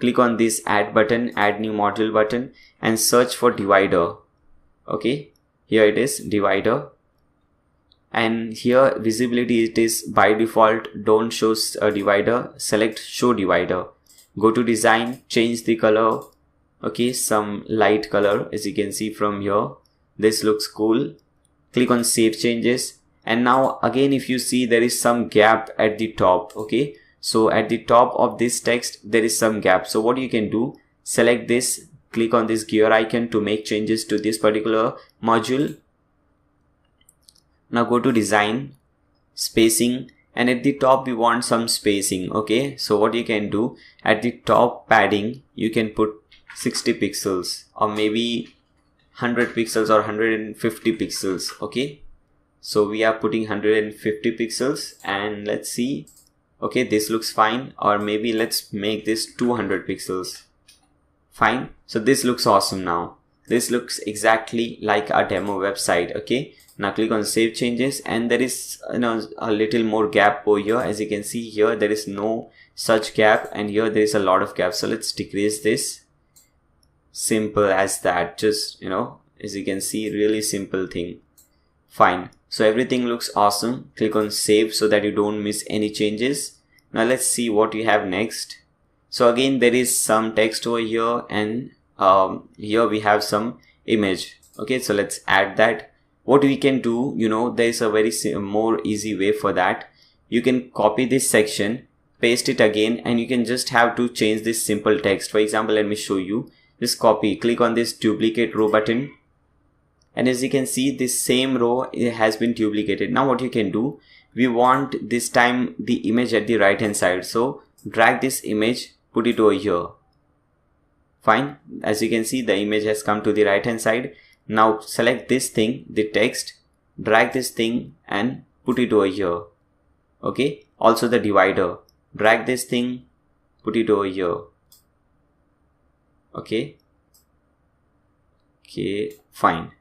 Click on this add button, add new module button, and search for divider. Okay, here it is, divider. And here visibility, it is by default don't show a divider. Select show divider. Go to design, change the color. Okay, some light color, as you can see from here. This looks cool. Click on save changes. And now again, if you see, there is some gap at the top. Okay, so at the top of this text there is some gap. So what you can do, select this, click on this gear icon to make changes to this particular module. Now go to design, spacing, and at the top we want some spacing. Okay, so what you can do, at the top padding you can put 60 pixels or maybe 100 pixels or 150 pixels. Okay, so we are putting 150 pixels, and let's see. Okay, this looks fine, or maybe let's make this 200 pixels. Fine. So this looks awesome now. This looks exactly like a demo website. Okay, now click on save changes, and there is a little more gap over here. As you can see here, there is no such gap, and here there is a lot of gap. So let's decrease this. Simple as that. Just as you can see, really simple thing. Fine. So everything looks awesome. Click on save so that you don't miss any changes. Now let's see what you have next. So again, there is some text over here, and here we have some image. Okay, so let's add that. What we can do, there is a very more easy way for that. You can copy this section, paste it again, and you can just have to change this simple text. For example, let me show you. Just copy, click on this duplicate row button, and as you can see, this same row has been duplicated. Now what you can do, we want this time the image at the right hand side, so drag this image, put it over here. Fine. As you can see, the image has come to the right hand side. Now select this thing, the text, drag this thing and put it over here. Okay, also the divider, drag this thing, put it over here. Okay, fine.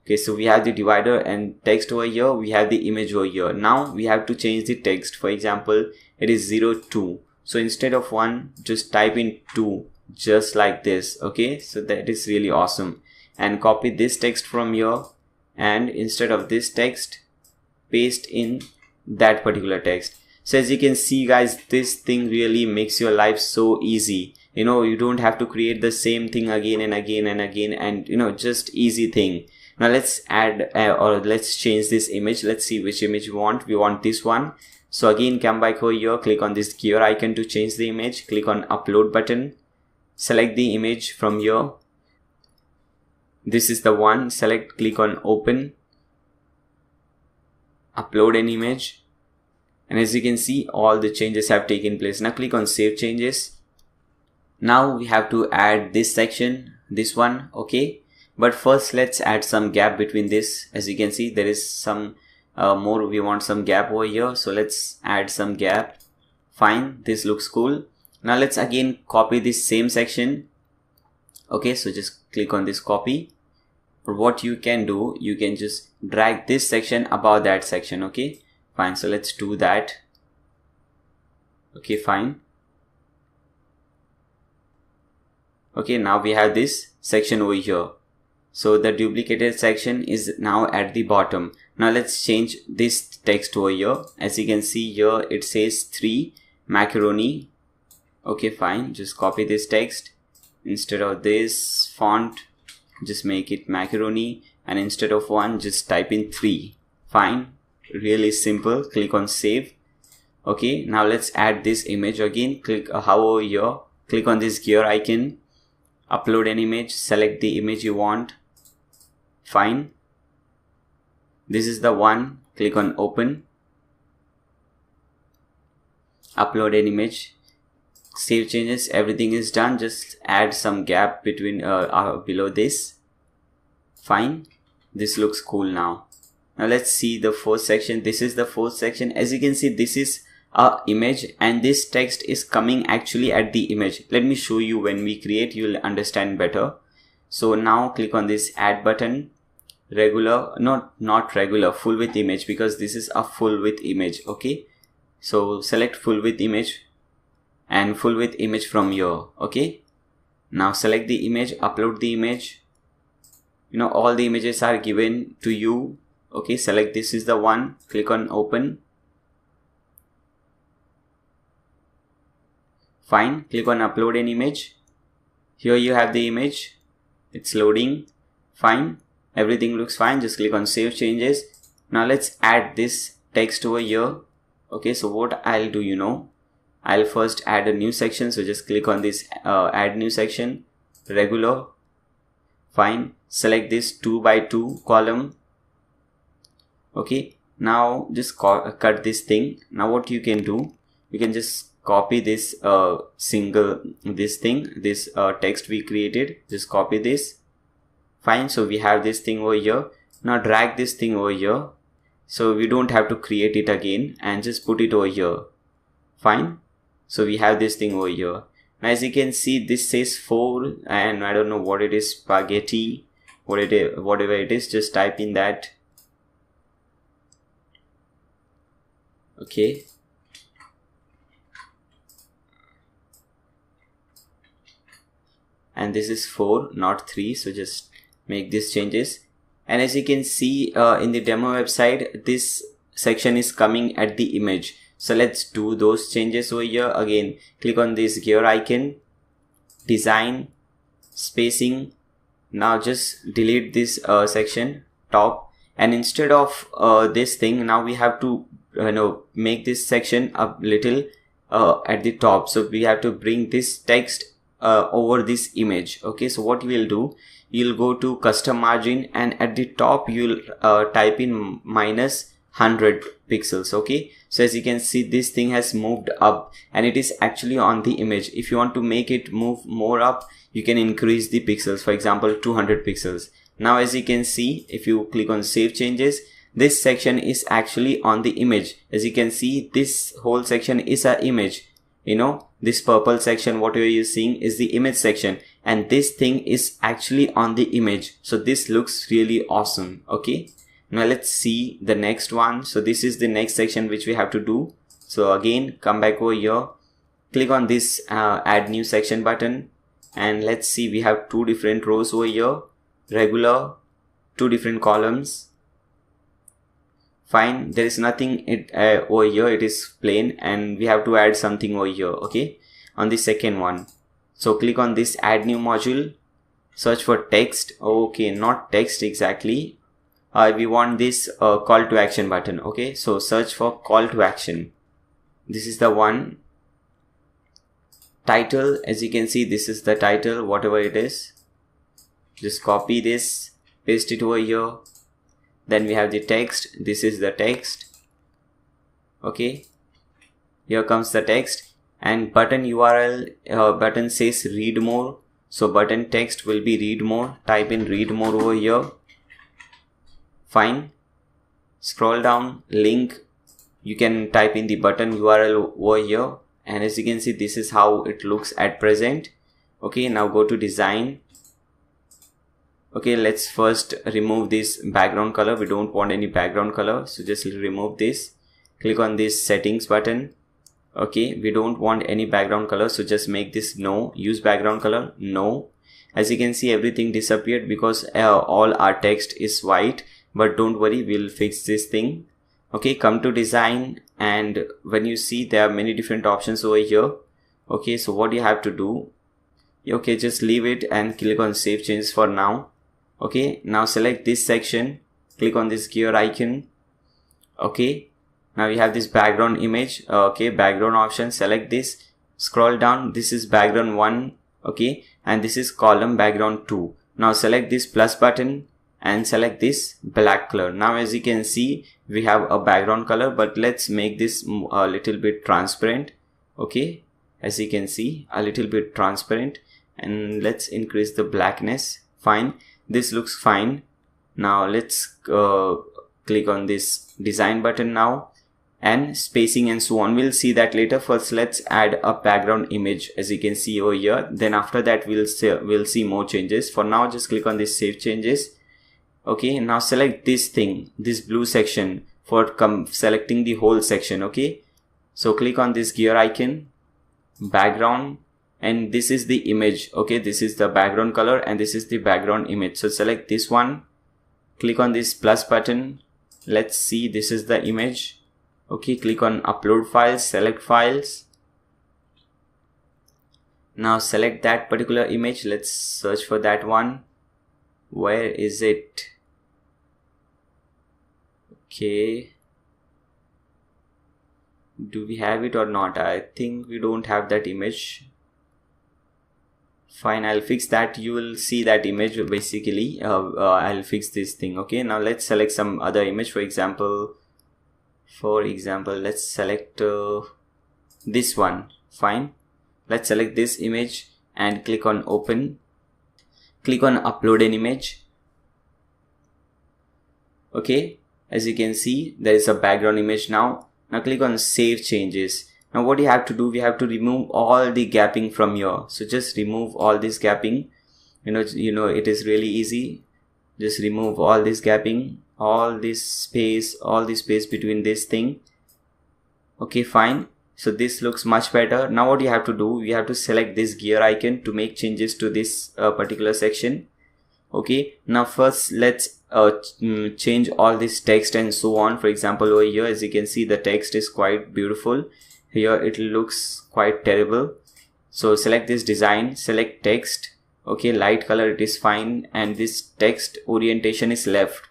Okay, so we have the divider and text over here, we have the image over here. Now we have to change the text. For example, it is 02. So instead of 1, just type in 2, just like this. Okay, so that is really awesome. And copy this text from here, and instead of this text, paste in that particular text. So as you can see guys, this thing really makes your life so easy. You don't have to create the same thing again and again and again, and just easy thing. Now let's add or let's change this image. Let's see which image we want. We want this one. So again, come back over here, click on this gear icon to change the image, click on upload button, select the image from here. This is the one. Select, click on open, upload an image, and as you can see, all the changes have taken place. Now click on save changes. Now we have to add this section, this one. Okay, but first let's add some gap between this. As you can see, there is some more, we want some gap over here, so let's add some gap. Fine, this looks cool. Now let's again copy this same section. Okay, so just click on this copy, or what you can do, you can just drag this section above that section. Okay, fine. So let's do that. Okay, fine. Okay, now we have this section over here. So the duplicated section is now at the bottom. Now let's change this text over here. As you can see here, it says 3 macaroni. Okay, fine. Just copy this text. Instead of this font, just make it macaroni, and instead of 1, just type in 3. Fine. Really simple. Click on save. Okay, now let's add this image again. Click over here. Click on this gear icon. Upload an image. Select the image you want. Fine. This is the one. Click on open. Upload an image. Save changes. Everything is done. Just add some gap between below this. Fine. This looks cool now. Now let's see the fourth section. This is the fourth section. As you can see, this is a image and this text is coming actually at the image. Let me show you. When we create, you will understand better. So now click on this add button. Regular, not regular, full width image, because this is a full width image. Okay, so select full width image and full width image from here. Okay, now select the image, upload the image. You know, all the images are given to you. Okay, select this is the one. Click on open. Fine. Click on upload an image. Here you have the image. It's loading. Fine. Everything looks fine. Just click on save changes. Now let's add this text over here. Okay, so what I'll do, you know, I'll first add a new section. So just click on this add new section, regular. Fine. Select this 2 by 2 column. Okay, now just cut this thing. Now what you can do, you can just copy this this text we created. Just copy this. Fine. So we have this thing over here. Now drag this thing over here. So we don't have to create it again, and just put it over here. Fine. So we have this thing over here. Now as you can see, this says 4 and I don't know what it is, spaghetti, whatever it is, just type in that. Okay. And this is 4, not 3. So just make these changes. And as you can see in the demo website, this section is coming at the image. So let's do those changes over here. Again, click on this gear icon, design, spacing. Now just delete this section, top, and instead of this thing, now we have to make this section a little at the top. So we have to bring this text over this image. Okay, so what we'll do, you'll go to custom margin, and at the top you'll type in -100 pixels. Okay, so as you can see, this thing has moved up and it is actually on the image. If you want to make it move more up, you can increase the pixels, for example 200 pixels. Now as you can see, if you click on save changes, this section is actually on the image. As you can see, this whole section is an image. You know, this purple section, whatever you're seeing, is the image section, and this thing is actually on the image. So this looks really awesome. Okay, now let's see the next one. So this is the next section which we have to do. So again, come back over here, click on this add new section button, and let's see, we have 2 different rows over here, regular, 2 different columns. Fine, there is nothing over here, it is plain, and we have to add something over here. Okay, on the second one, so click on this add new module, search for text. Okay, not text exactly, we want this call to action button. Okay, so search for call to action. This is the one. Title, as you can see, this is the title, whatever it is. Just copy this, paste it over here. Then we have the text. This is the text. Okay, here comes the text, and button URL, button says read more, so button text will be read more. Type in read more over here. Fine. Scroll down, link, you can type in the button URL over here, and as you can see, this is how it looks at present. Okay, now go to design, Okay, let's first remove this background color. We don't want any background color, so just remove this. Click on this settings button. Okay, we don't want any background color, so just make this no. Use background color, no. As you can see, everything disappeared because all our text is white, but don't worry, we'll fix this thing. Okay, come to design, and when you see there are many different options over here. Okay, so what you have to do, okay, just leave it and click on save changes for now. Okay, now select this section, click on this gear icon. Okay, now you have this background image. Okay, background option, select this, scroll down, this is background 1. Okay, and this is column background 2. Now select this plus button and select this black color. Now as you can see, we have a background color, but let's make this a little bit transparent. Okay, as you can see, a little bit transparent, and let's increase the blackness. Fine, this looks fine. Now let's click on this design button now, and spacing and so on, we'll see that later. First let's add a background image, as you can see over here. Then after that we'll see more changes. For now, just click on this save changes. Okay, now select this thing, this blue section, for selecting the whole section. Okay, so click on this gear icon, background, and this is the image. Okay, this is the background color and this is the background image. So select this one, click on this plus button. Let's see, this is the image. Okay, click on upload files, select files. Now select that particular image. Let's search for that one. Where is it? Okay, do we have it or not? I think we don't have that image. Fine, I'll fix that. You will see that image basically. I'll fix this thing. Okay, now let's select some other image. For example, let's select this one. Fine, let's select this image and click on open. Click on upload an image. Okay, as you can see, there is a background image now. Now click on save changes. Now what you have to do, we have to remove all the gapping from here. So just remove all this gapping. You know it is really easy. Just remove all this gapping, all this space between this thing. Okay, fine. So this looks much better. Now what you have to do, you have to select this gear icon to make changes to this particular section. Okay, now first let's change all this text and so on. For example, over here, as you can see, the text is quite beautiful. Here it looks quite terrible. So select this design, select text. Okay, light color, it is fine, and this text orientation is left.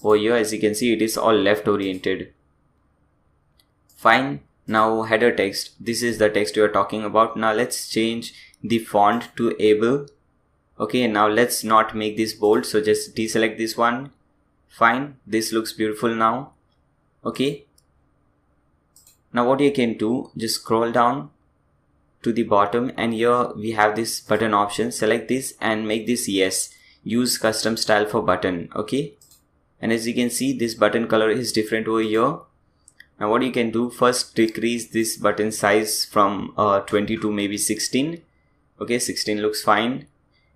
Over here, as you can see, it is all left oriented. Fine. Now header text, this is the text we are talking about. Now let's change the font to able. Okay, now let's not make this bold, so just deselect this one. Fine, this looks beautiful now. Okay, now what you can do, just scroll down to the bottom, and here we have this button option. Select this and make this yes. Use custom style for button. Okay, and as you can see, this button color is different over here. Now what you can do, first decrease this button size from 20 to maybe 16. Okay, 16 looks fine.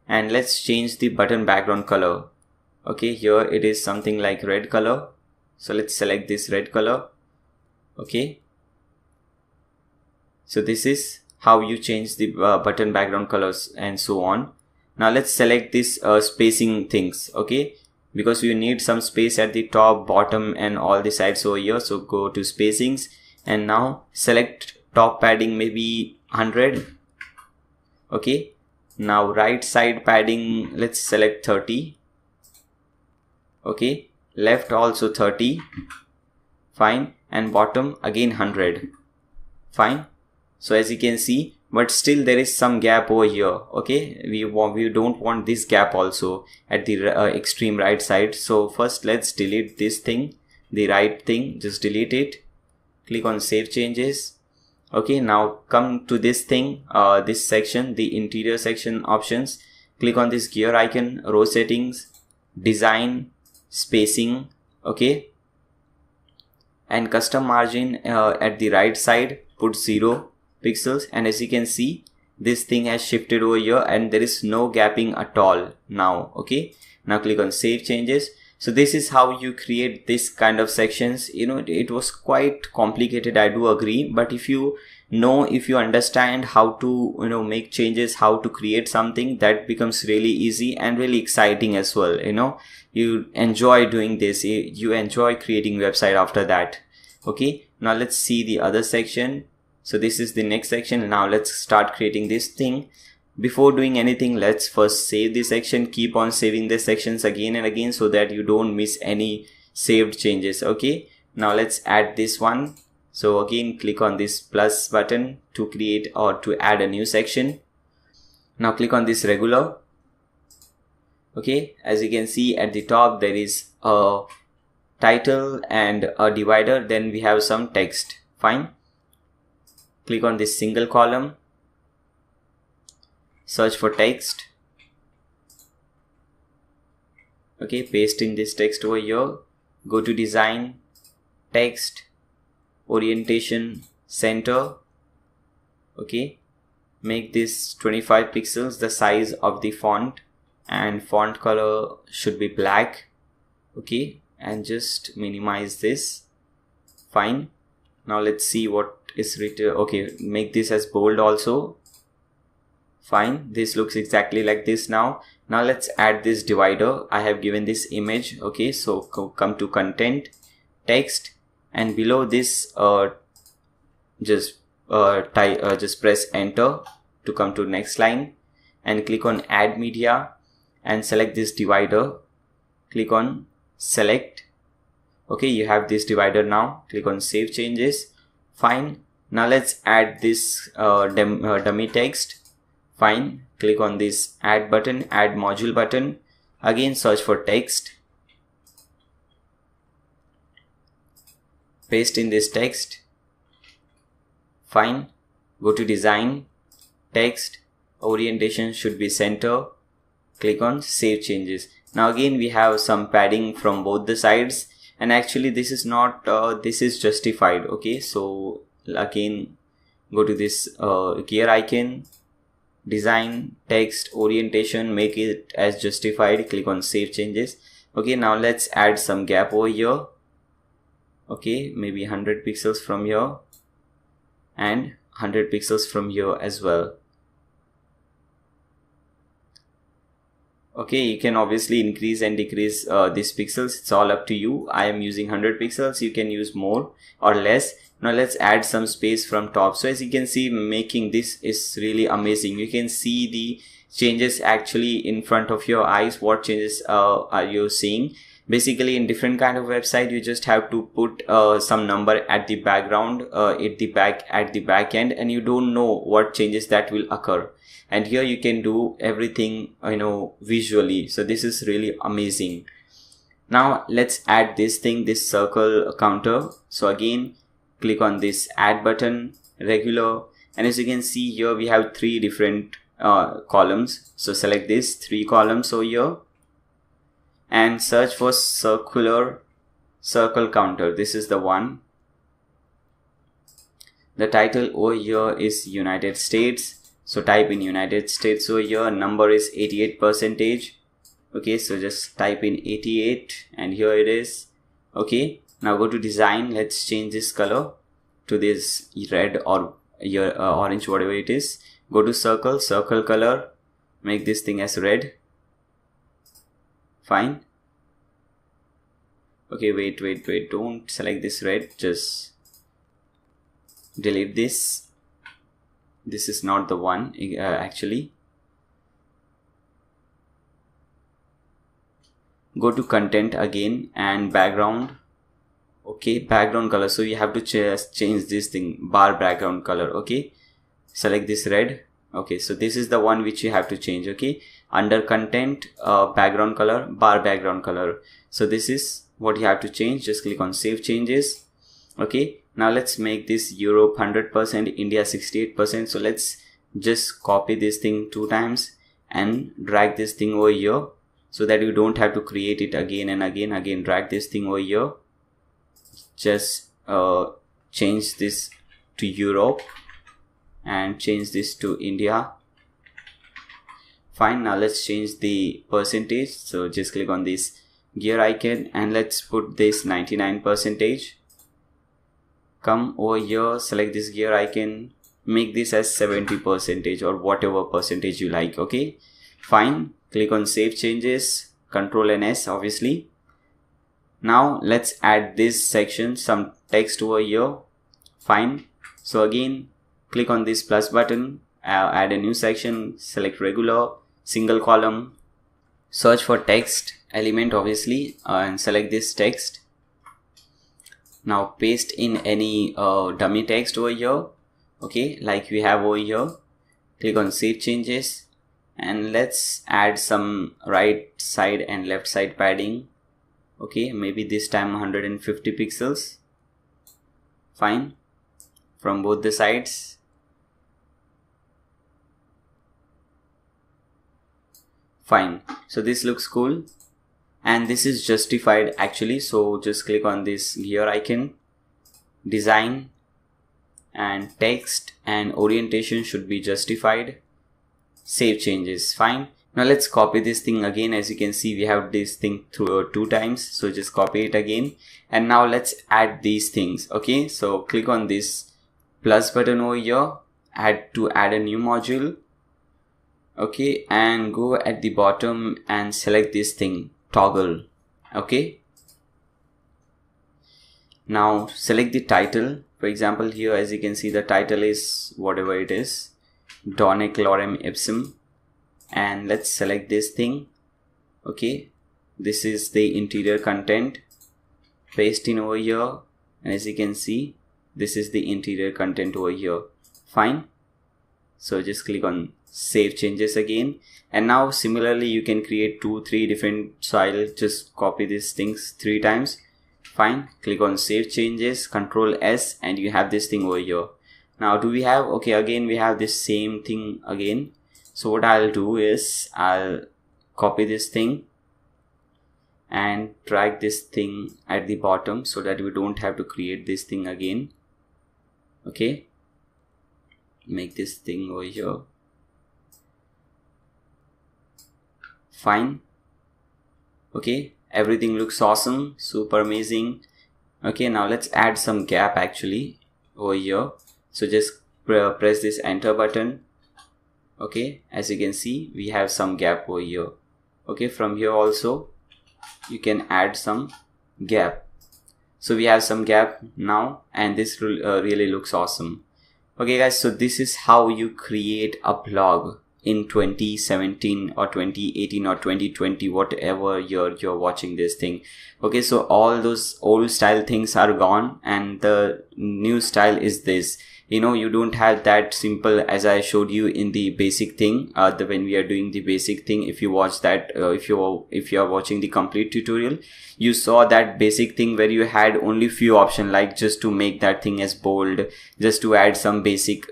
And let's change the button background color. Okay, here it is something like red color. So let's select this red color. Okay, so this is how you change the button background colors and so on. Now let's select this spacing things. Okay, because you need some space at the top, bottom, and all the sides over here. So go to spacings and now select top padding maybe 100. Okay, now right side padding, let's select 30. Okay, left also 30. Fine, and bottom again 100. Fine. So as you can see, but still there is some gap over here. Okay, we don't want this gap also at the extreme right side. So first let's delete this thing, the right thing, just delete it. Click on save changes. Okay, now come to this thing, this section, the interior section options. Click on this gear icon, row settings, design, spacing. Okay, and custom margin at the right side, put 0 pixels, and as you can see, this thing has shifted over here and there is no gapping at all now. Okay, Now click on save changes. So this is how you create this kind of sections. You know, it was quite complicated, I do agree, but if you understand how to, you know, make changes, how to create something, that becomes really easy and really exciting as well. You know, you enjoy doing this, you enjoy creating website after that. Okay, now let's see the other section. So this is the next section. Now let's start creating this thing. Before doing anything, let's first save this section. Keep on saving the sections again and again so that you don't miss any saved changes. Okay, now let's add this one. So again, click on this plus button to create or to add a new section. Now click on this regular. Okay, as you can see at the top, there is a title and a divider, then we have some text. Fine. Click on this single column, search for text. Okay, paste in this text over here. Go to design, text, orientation, center. Okay, make this 25 pixels the size of the font, and font color should be black. Okay, and just minimize this. Fine. Now let's see what is written. Okay, make this as bold also. Fine, this looks exactly like this now. Now let's add this divider. I have given this image. Okay, so come to content, text, and below this just press enter to come to next line, and click on add media and select this divider. Click on select. Okay, you have this divider now. Click on save changes. Fine. Now let's add this dummy text. Fine. Click on this add button, add module button. Again, search for text. Paste in this text. Fine. Go to design, text, orientation should be center. Click on save changes. Now again, we have some padding from both the sides, and actually this is not this is justified. Okay, so again, go to this gear icon, design, text, orientation, make it as justified. Click on save changes. Okay, now let's add some gap over here. Okay, maybe 100 pixels from here and 100 pixels from here as well. Okay, you can obviously increase and decrease these pixels. It's all up to you. I am using 100 pixels. You can use more or less. Now let's add some space from top. So as you can see, making this is really amazing. You can see the changes actually in front of your eyes. What changes are you seeing? Basically, in different kind of website, you just have to put some number at the background, at the back end, and you don't know what changes that will occur. And here you can do everything, you know, visually. So this is really amazing. Now let's add this thing, this circle counter. So again, click on this add button, regular, and as you can see here, we have three different columns. So select this 3 columns over here and search for circle counter. This is the one. The title over here is United States. So type in United States over here. Number is 88%. Okay, so just type in 88 and here it is. Okay, now go to design. Let's change this color to this red or orange, whatever it is. Go to circle color, make this thing as red. Fine. Okay, wait, don't select this red, just delete this. This is not the one actually. Go to content again and background. Okay, background color. So you have to change this thing, bar background color. Okay, select this red. Okay, so this is the one which you have to change. Okay, under content, background color, bar background color. So this is what you have to change. Just click on save changes. Okay, now let's make this Europe 100%, India 68%. So let's just copy this thing 2 times and drag this thing over here so that you don't have to create it again and again. Again, drag this thing over here. Just change this to Europe and change this to India. Fine. Now let's change the percentage. So just click on this gear icon and let's put this 99%. Come over here, select this gear icon, make this as 70% or whatever percentage you like. Okay, fine. Click on save changes, Control and S obviously. Now let's add this section, some text over here. Fine. So again, click on this plus button, add a new section, select regular, single column, search for text element obviously, and select this text. Now paste in any dummy text over here, okay, like we have over here. Click on save changes and let's add some right side and left side padding. Okay, maybe this time 150 pixels. Fine. From both the sides. Fine. So this looks cool. And this is justified actually. So just click on this gear icon. Design. And text and orientation should be justified. Save changes. Fine. Now let's copy this thing again. As you can see, we have this thing through 2 times. So just copy it again. And now let's add these things. Okay. So click on this plus button over here. Add a new module. Okay. And go at the bottom and select this thing, toggle. Okay. Now select the title. For example, here as you can see, the title is whatever it is, Donec Lorem Ipsum. And let's select this thing. Okay, this is the interior content. Paste in over here, and as you can see, this is the interior content over here. Fine. So just click on save changes again. And now similarly you can create 2-3 different styles. Just copy these things 3 times. Fine. Click on save changes, Control S, and you have this thing over here. Now do we have, okay, again we have this same thing again. So what I'll do is I'll copy this thing and drag this thing at the bottom so that we don't have to create this thing again. Okay, make this thing over here. Fine. Okay, everything looks awesome, super amazing. Okay, now let's add some gap actually over here. So just press this enter button. Okay, as you can see, we have some gap over here. Okay, from here also you can add some gap. So we have some gap now, and this really looks awesome. Okay guys, so this is how you create a blog in 2017 or 2018 or 2020, whatever year you're watching this thing. Okay, so all those old style things are gone and the new style is this. You know, you don't have that simple as I showed you in the basic thing, when we are doing the basic thing. If you watch that, if you are watching the complete tutorial, you saw that basic thing where you had only few options, like just to make that thing as bold, just to add some basic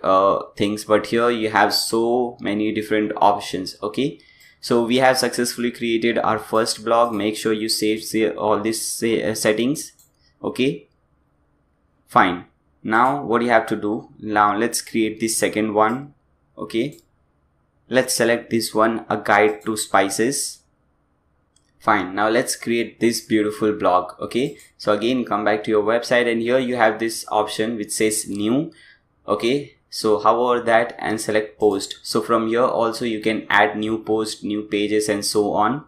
things. But here you have so many different options. Okay, so we have successfully created our first blog. Make sure you save all these settings. Okay, fine. Now what you have to do, now let's create the second one. Okay, let's select this one, a guide to spices. Fine. Now let's create this beautiful blog. Okay, so again come back to your website and here you have this option which says new. Okay, so hover that and select post. So from here also you can add new post, new pages and so on.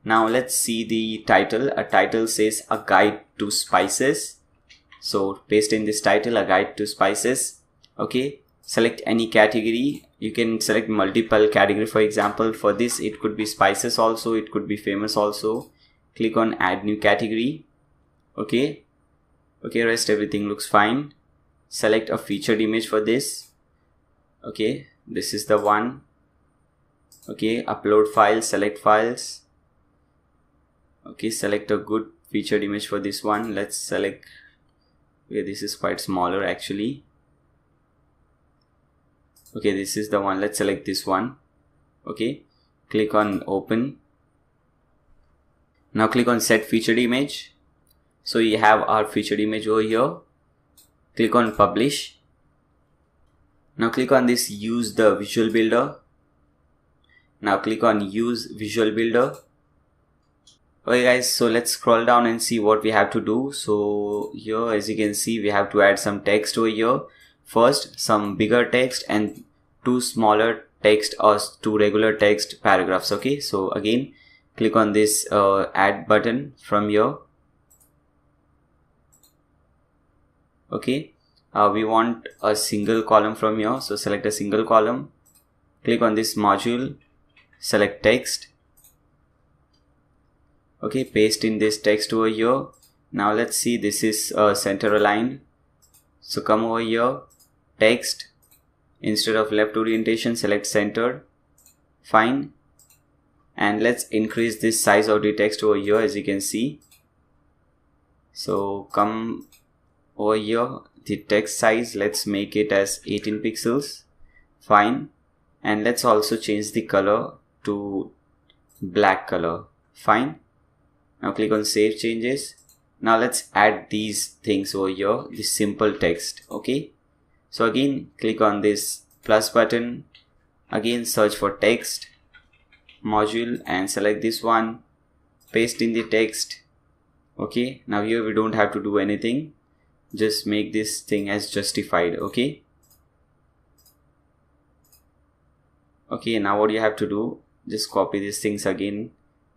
Now let's see the title. A title says a guide to spices. So paste in this title, a guide to spices. Okay, select any category. You can select multiple category. For example, for this it could be spices also, it could be famous also. Click on add new category. Okay, rest everything looks fine. Select a featured image for this. Okay, this is the one. Okay, upload file, select files. Okay, select a good featured image for this one. Let's select, okay, this is quite smaller actually. Okay, this is the one. Let's select this one. Okay, click on open. Now click on set featured image. So you have our featured image over here. Click on publish. Now click on this use the visual builder Now click on use visual builder. Okay guys, so let's scroll down and see what we have to do. So here, as you can see, we have to add some text over here. First, some bigger text and two smaller text or two regular text paragraphs. Okay, so again, click on this add button from here. Okay, we want a single column from here, so select a single column. Click on this module, select text. Okay, paste in this text over here. Now let's see, this is center align. So come over here, text, instead of left orientation, select centered. Fine. And let's increase this size of the text over here, as you can see. So come over here, the text size, let's make it as 18 pixels. Fine. And let's also change the color to black color. Fine. Now click on save changes. Now let's add these things over here, the simple text. Okay, so again click on this plus button, again search for text module and select this one, paste in the text. Okay, now here we don't have to do anything, just make this thing as justified. Okay, now what you have to do, just copy these things again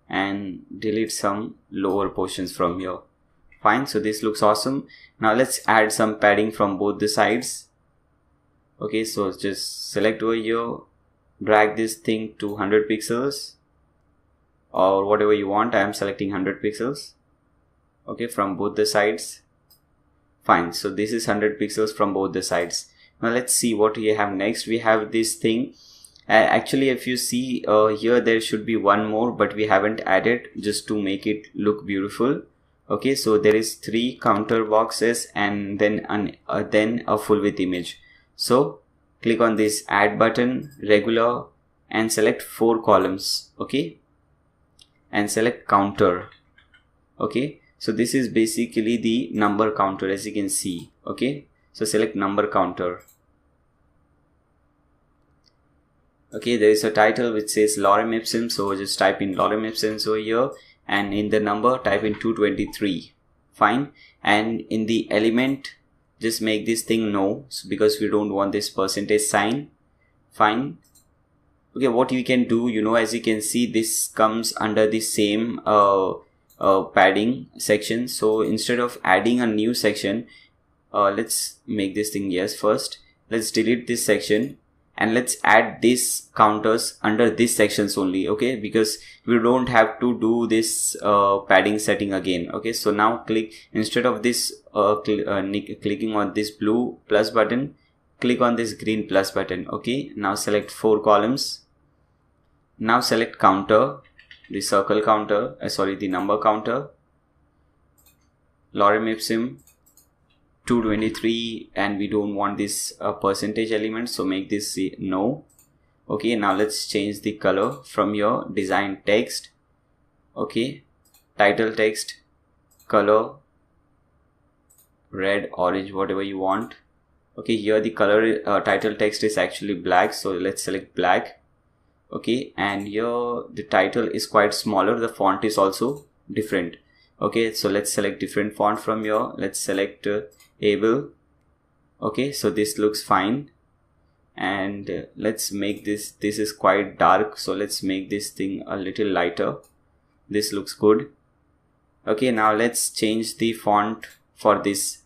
and delete some lower portions from here. Fine, so this looks awesome. Now let's add some padding from both the sides. Okay, so just select over here, drag this thing to 100 pixels or whatever you want. I am selecting 100 pixels. Okay, from both the sides. Fine, so this is 100 pixels from both the sides. Now let's see what we have next. We have this thing. Actually, if you see here, there should be one more, but we haven't added, just to make it look beautiful. Okay, so there is 3 counter boxes and then a full width image. So click on this add button, regular, and select 4 columns. Okay, and select counter. Okay, so this is basically the number counter, as you can see. Okay, so select number counter. Okay, there is a title which says lorem ipsum, so just type in lorem ipsum over here, and in the number type in 223. Fine, and in the element just make this thing no, so because we don't want this percentage sign. Fine. Okay, what you can do, as you can see, this comes under the same padding section. So instead of adding a new section, let's make this thing yes first. Let's delete this section and let's add these counters under these sections only. Okay, because we don't have to do this padding setting again. Okay, so now click, instead of this clicking on this blue plus button, click on this green plus button. Okay, now select 4 columns. Now select counter, the circle counter, the number counter, lorem ipsum 223, and we don't want this percentage element, so make this no. Okay, now let's change the color from your design text. Okay, title text color red, orange, whatever you want. Okay, here the color title text is actually black, so let's select black. Okay, and here the title is quite smaller, the font is also different. Okay, so let's select different font from here. Let's select able. Okay, so this looks fine, and let's make this is quite dark, so let's make this thing a little lighter. This looks good. Okay, now let's change the font for this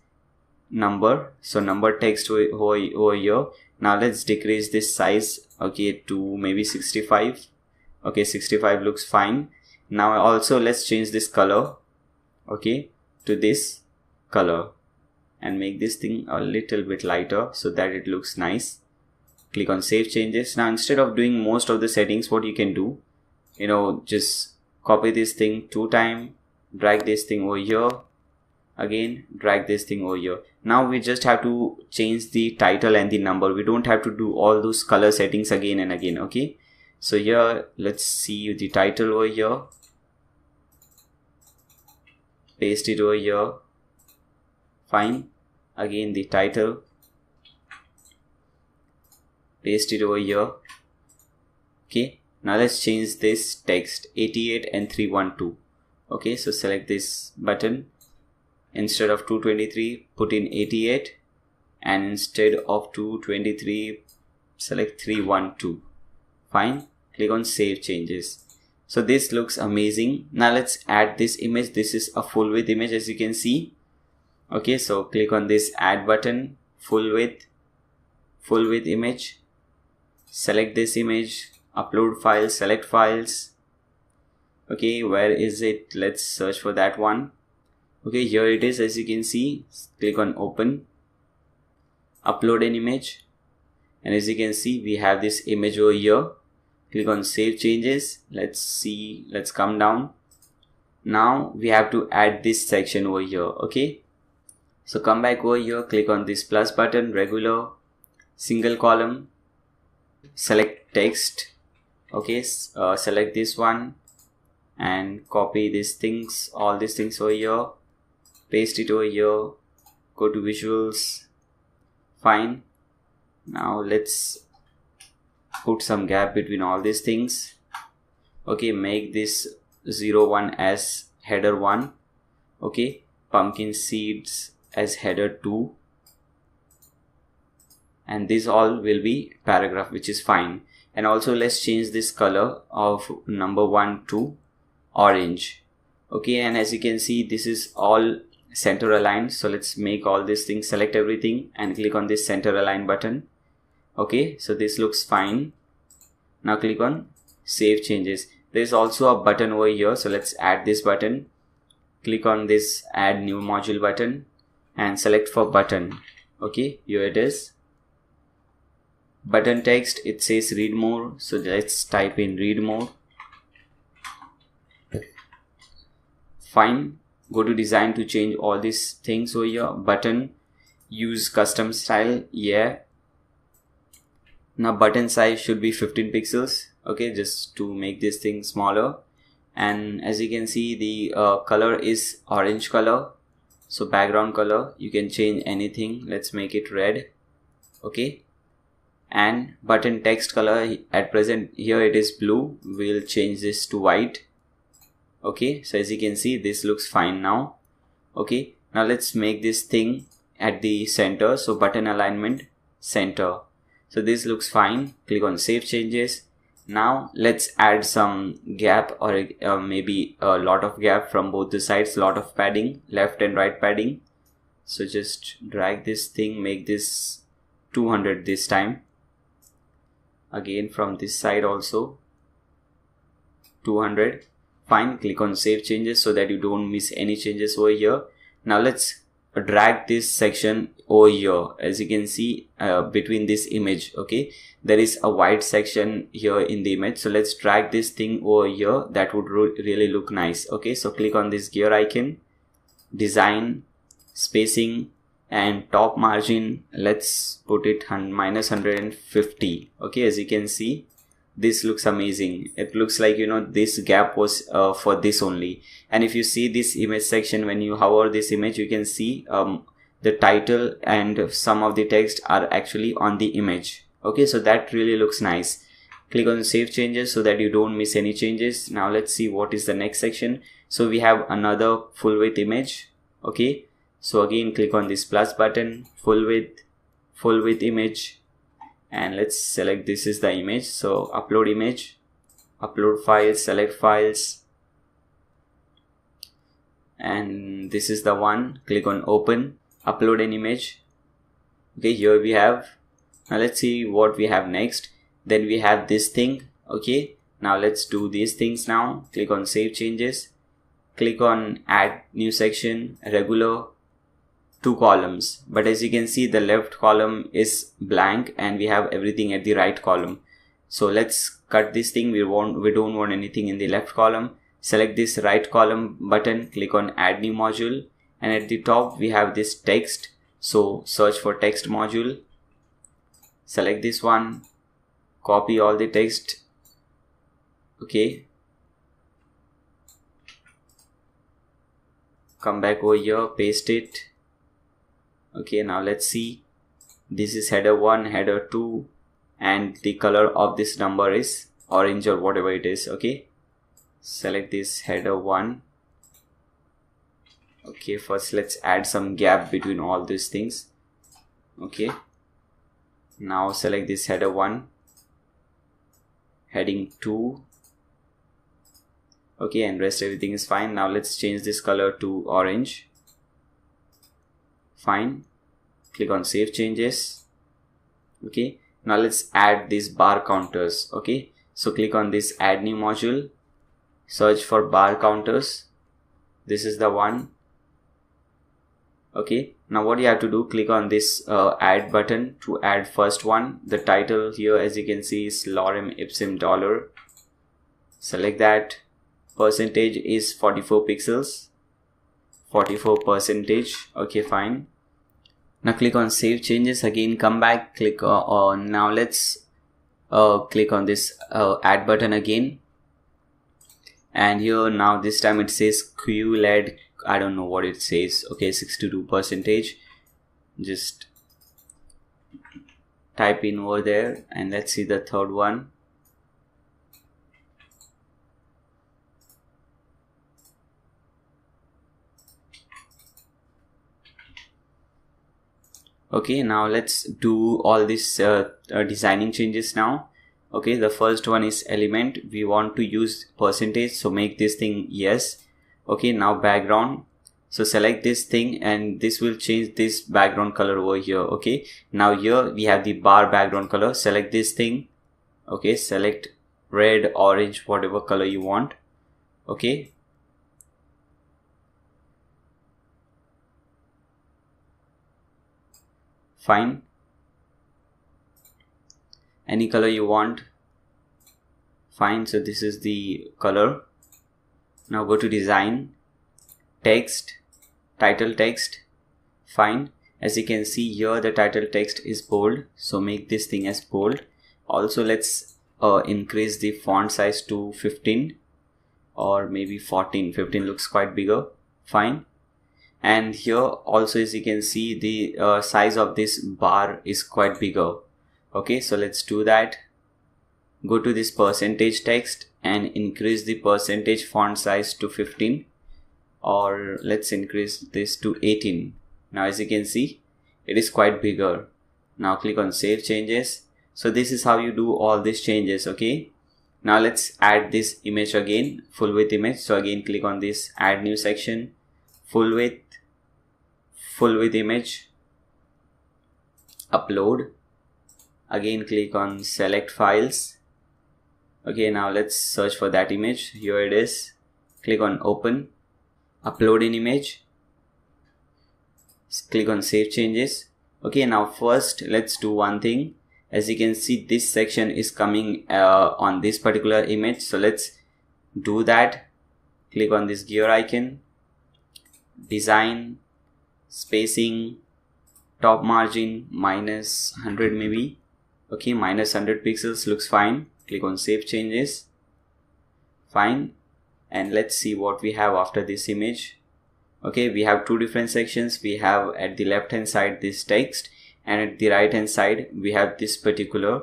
number, so number text over here. Now let's decrease this size, okay, to maybe 65. Okay, 65 looks fine. Now also let's change this color, okay, to this color, and make this thing a little bit lighter so that it looks nice. Click on save changes. Now instead of doing most of the settings, what you can do, just copy this thing 2 times, drag this thing over here, again drag this thing over here. Now we just have to change the title and the number. We don't have to do all those color settings again and again. Okay, so here let's see the title over here, paste it over here. Fine, again the title, paste it over here. Okay, Now let's change this text 88 and 312. Okay, so select this button. Instead of 223, put in 88, and instead of 223, select 312. Fine. Click on Save Changes. So this looks amazing. Now let's add this image. This is a full width image, as you can see. Okay, so click on this Add button, full width image. Select this image, upload file, select files. Okay, where is it? Let's search for that one. Okay, here it is, as you can see. Click on Open, upload an image, and as you can see, we have this image over here. Click on Save Changes. Let's see, let's come down. Now we have to add this section over here. Okay, so come back over here, click on this plus button, regular, single column, select text. Okay, select this one and copy these things, all these things over here, paste it over here, go to visuals. Fine. Now let's put some gap between all these things. Okay, make this 01 as header 1. Okay, pumpkin seeds as header 2, and this all will be paragraph, which is fine. And also let's change this color of number 1 to orange. Okay, and as you can see, this is all center aligned. So let's make all these things, select everything and click on this center align button. Okay, so this looks fine. Now click on Save Changes. There is also a button over here, so let's add this button. Click on this Add New Module button and select for button. Okay, here it is. Button text, it says read more, so let's type in read more. Fine. Go to design to change all these things over here. Button, use custom style, yeah. Now button size should be 15 pixels. Okay, just to make this thing smaller. And as you can see, the color is orange color. So background color, you can change anything. Let's make it red. Okay, and button text color, at present here it is blue. We'll change this to white. Okay, so as you can see, this looks fine now. Okay, now let's make this thing at the center. So button alignment, center. So this looks fine. Click on Save Changes. Now let's add some gap, or maybe a lot of gap from both the sides, lot of padding, left and right padding. So just drag this thing, make this 200 this time. Again from this side also 200. Fine. Click on Save Changes so that you don't miss any changes over here. Now let's drag this section over here. As you can see, between this image, okay, there is a white section here in the image. So let's drag this thing over here. That would really look nice. Okay, so click on this gear icon, design, spacing, and top margin, let's put it minus 150. Okay, as you can see, this looks amazing. It looks like, you know, this gap was for this only. And if you see this image section, when you hover this image, you can see the title and some of the text are actually on the image. Okay, so that really looks nice. Click on Save Changes so that you don't miss any changes. Now let's see what is the next section. So we have another full width image. Okay, so again click on this plus button, full width image, and let's select this is the image. So upload image, upload files, select files, and this is the one. Click on Open, upload an image. Okay, here we have. Now let's see what we have next. Then we have this thing. Okay, now let's do these things now. Click on Save Changes, click on Add New Section, regular, 2 columns. But as you can see, the left column is blank and we have everything at the right column. So let's cut this thing. We don't want anything in the left column. Select this right column button, click on Add New Module, and at the top we have this text. So search for text module, select this one, copy all the text. Okay, come back over here, paste it. Okay, now let's see. This is header 1, header 2, and the color of this number is orange or whatever it is. Okay, select this header 1. Okay, first let's add some gap between all these things. Okay, now select this header 1, heading 2. Okay, and rest everything is fine. Now let's change this color to orange. Fine. Click on save changes. Okay, now let's add these bar counters. Okay, so click on this add new module, search for bar counters. This is the one. Okay, now what you have to do, click on this add button to add first one. The title here, as you can see, is lorem ipsum dollar. Select that. Percentage is 44 pixels, 44%. Okay, fine. Now click on save changes. Again, come back, click on now let's click on this add button again, and here now this time it says QLED. I don't know what it says. Okay, 62%. Just type in over there, and let's see the third one. Okay, now let's do all these designing changes now. Okay, the first one is element. We want to use percentage, so make this thing yes. Okay, now background. So select this thing, and this will change this background color over here. Okay, now here we have the bar background color. Select this thing. Okay, select red, orange, whatever color you want. Okay, fine. Any color you want. Fine, so this is the color. Now go to design, text, title text. Fine. As you can see here, the title text is bold, so make this thing as bold. Also, let's increase the font size to 15 or maybe 14. 15 looks quite bigger. Fine. And here also, as you can see, the size of this bar is quite bigger. Okay, so let's do that. Go to this percentage text and increase the percentage font size to 15, or let's increase this to 18. Now as you can see, it is quite bigger. Now click on save changes. So this is how you do all these changes. Okay, now let's add this image again, full width image. So again, click on this add new section, full width image, upload. Again, click on select files. Okay, now let's search for that image. Here it is. Click on open, upload an image, click on save changes. Okay, now first let's do one thing. As you can see, this section is coming on this particular image, so let's do that. Click on this gear icon, design, spacing, top margin minus 100 maybe. Okay, minus 100 pixels looks fine. Click on save changes. Fine. And let's see what we have after this image. Okay, we have two different sections. We have at the left hand side this text, and at the right hand side we have this particular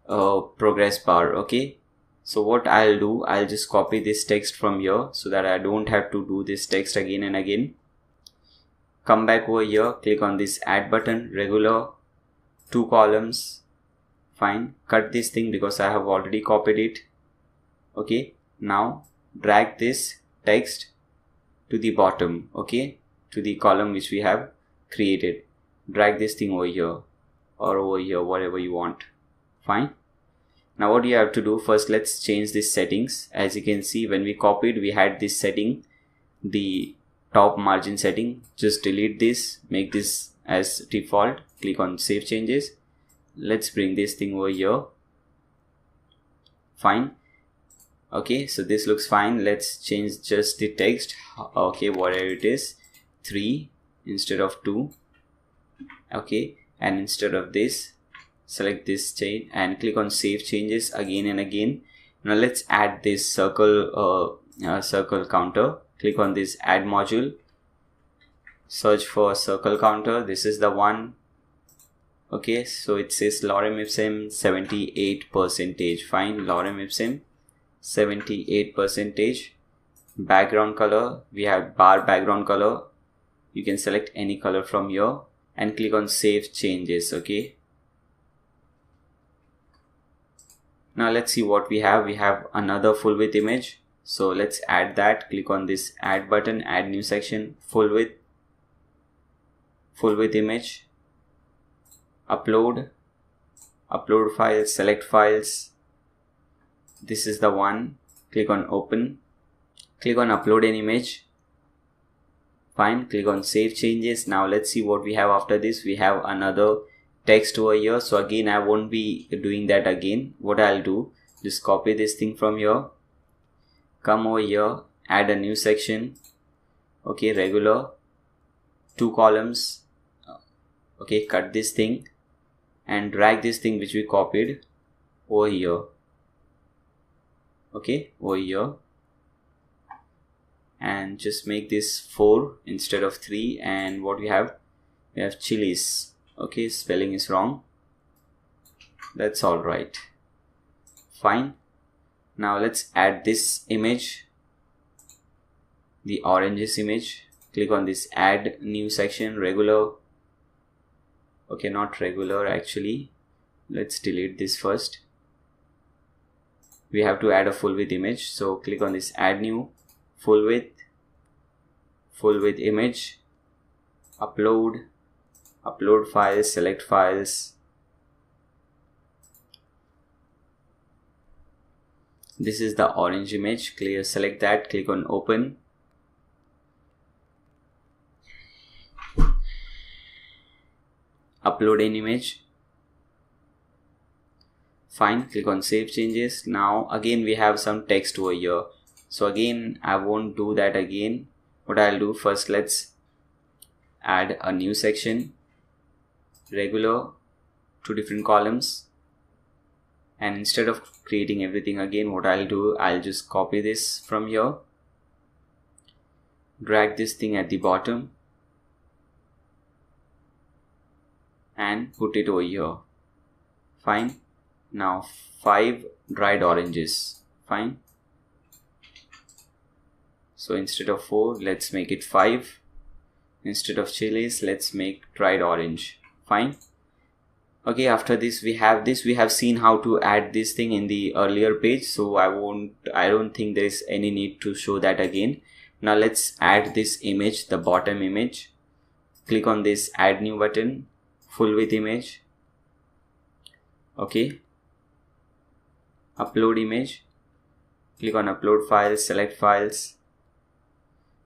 progress bar. Okay, so what I'll do, I'll just copy this text from here so that I don't have to do this text again and again. Come back over here, click on this add button, regular, 2 columns. Fine. Cut this thing because I have already copied it. Okay, now drag this text to the bottom. Okay, to the column which we have created. Drag this thing over here or over here, whatever you want. Fine. Now what you have to do, first let's change these settings. As you can see, when we copied, we had this setting, the top margin setting. Just delete this, make this as default. Click on save changes. Let's bring this thing over here. Fine. Okay, so this looks fine. Let's change just the text. Okay, whatever it is, 3 instead of 2. Okay, and instead of this, select this change and click on save changes again and again. Now let's add this circle counter. Click on this add module, search for circle counter. This is the one. Okay, so it says lorem ipsum 78%. Fine, lorem ipsum 78%. Background color, we have bar background color. You can select any color from here and click on save changes. Okay, now let's see what we have. We have another full width image, so let's add that. Click on this add button, add new section, full width image, upload files, select files. This is the one. Click on open, click on upload an image. Fine, click on save changes. Now let's see what we have after this. We have another text over here, so again I won't be doing that again. What I'll do, just copy this thing from here, come over here, add a new section. Okay, regular, 2 columns. Okay, cut this thing and drag this thing which we copied over here. Okay, over here, and just make this 4 instead of 3. And what we have chilies. Okay, spelling is wrong, that's all right. Fine, now let's add this image, the oranges image. Click on this add new section, regular. Okay, not regular actually, let's delete this first. We have to add a full width image, so click on this add new full width image, upload files, select files. This is the orange image, select that, click on open. Upload an image. Fine, click on save changes. Now again we have some text over here, so again I won't do that again. What I'll do, first let's add a new section, regular, 2 different columns. And instead of creating everything again, what I'll do, I'll just copy this from here, drag this thing at the bottom and put it over here. Fine, now 5 dried oranges. Fine, so instead of 4, let's make it 5. Instead of chilies, let's make dried orange. Fine. Okay, after this we have seen how to add this thing in the earlier page, so I don't think there is any need to show that again. Now let's add this image, the bottom image. Click on this add new button, full width image. Okay, upload image, click on upload files, select files.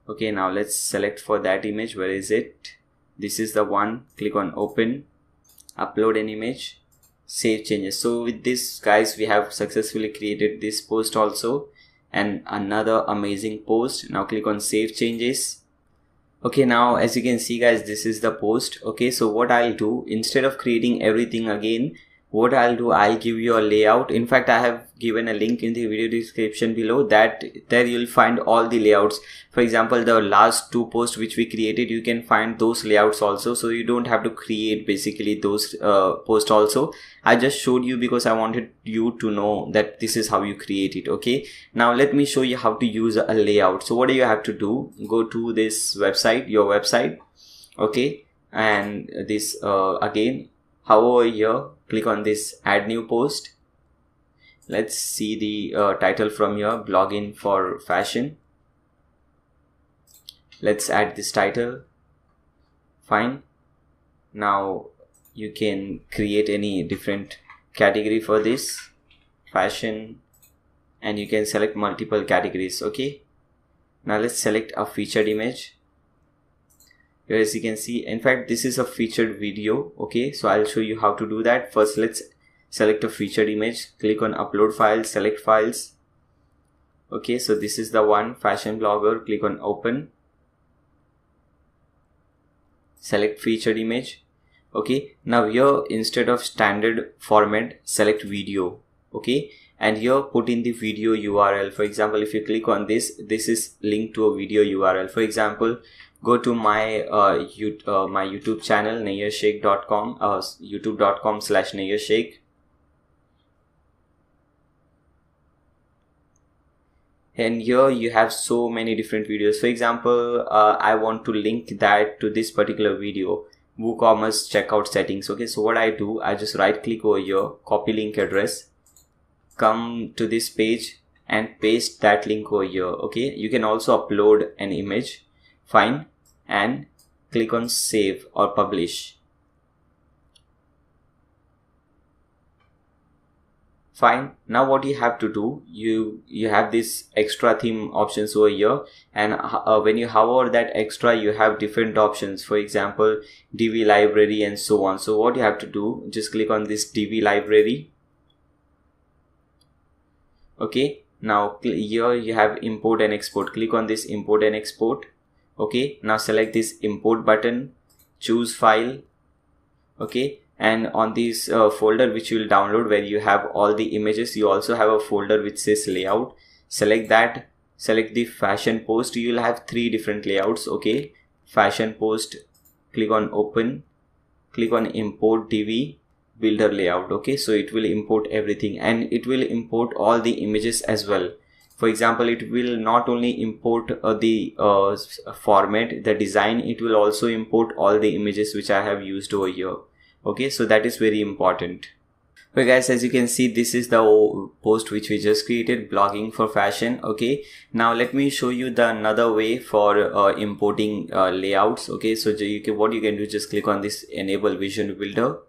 Okay, now let's select for that image. Where is it? This is the one. Click on open, upload an image, save changes. So with this guys, we have successfully created this post also and another amazing post. Now click on save changes. Okay, now as you can see guys, this is the post. Okay, so what I'll do, instead of creating everything again, what I'll do, I'll give you a layout. In fact, I have given a link in the video description below, that there you'll find all the layouts. For example, the last 2 posts which we created, you can find those layouts also, so you don't have to create basically those posts also. I just showed you because I wanted you to know that this is how you create it. Okay, now let me show you how to use a layout. So what do you have to do? Go to this website, your website. Okay, and this again, hover here, click on this add new post. Let's see the title from here, blogging for fashion. Let's add this title. Fine, now you can create any different category for this, fashion, and you can select multiple categories. Okay, now let's select a featured image. Here, as you can see, in fact this is a featured video. Okay, so I'll show you how to do that. First let's select a featured image, click on upload files, select files. Okay, so this is the one, fashion blogger. Click on open, select featured image. Okay, now here instead of standard format, select video. Okay, and here put in the video URL. For example, if you click on this, this is linked to a video URL. For example, go to my my YouTube channel nayyarshake.com, youtube.com/nayyarshake. And here you have so many different videos. For example, I want to link that to this particular video, WooCommerce checkout settings. Okay, so what I do, I just right click over here, copy link address, come to this page and paste that link over here. Okay, you can also upload an image, fine, and click on save or publish. Fine. Now what you have to do, you have this extra theme options over here, and when you hover that extra, you have different options. For example, DV library and so on. So what you have to do, just click on this DV library. Okay, now here you have import and export. Click on this import and export. Okay, now select this import button, choose file. Okay, and on this folder which you will download, where you have all the images, you also have a folder which says layout. Select that, select the fashion post. You will have 3 different layouts. Okay, fashion post, click on open, click on import DV builder layout. Okay, so it will import everything, and it will import all the images as well. For example, it will not only import the format, the design, it will also import all the images which I have used over here. Okay, so that is very important. Okay guys, as you can see, this is the post which we just created, blogging for fashion. Okay, now let me show you the another way for importing layouts. Okay, so what you can do, just click on this enable vision builder.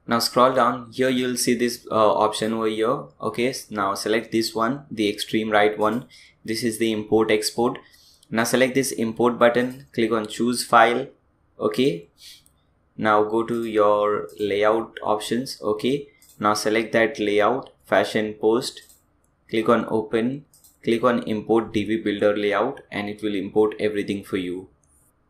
Now scroll down, here you will see this option over here. Okay, now select this one, the extreme right one. This is the import export. Now select this import button, click on choose file. Okay, now go to your layout options. Okay, now select that layout, fashion post, click on open, click on import DV builder layout, and it will import everything for you.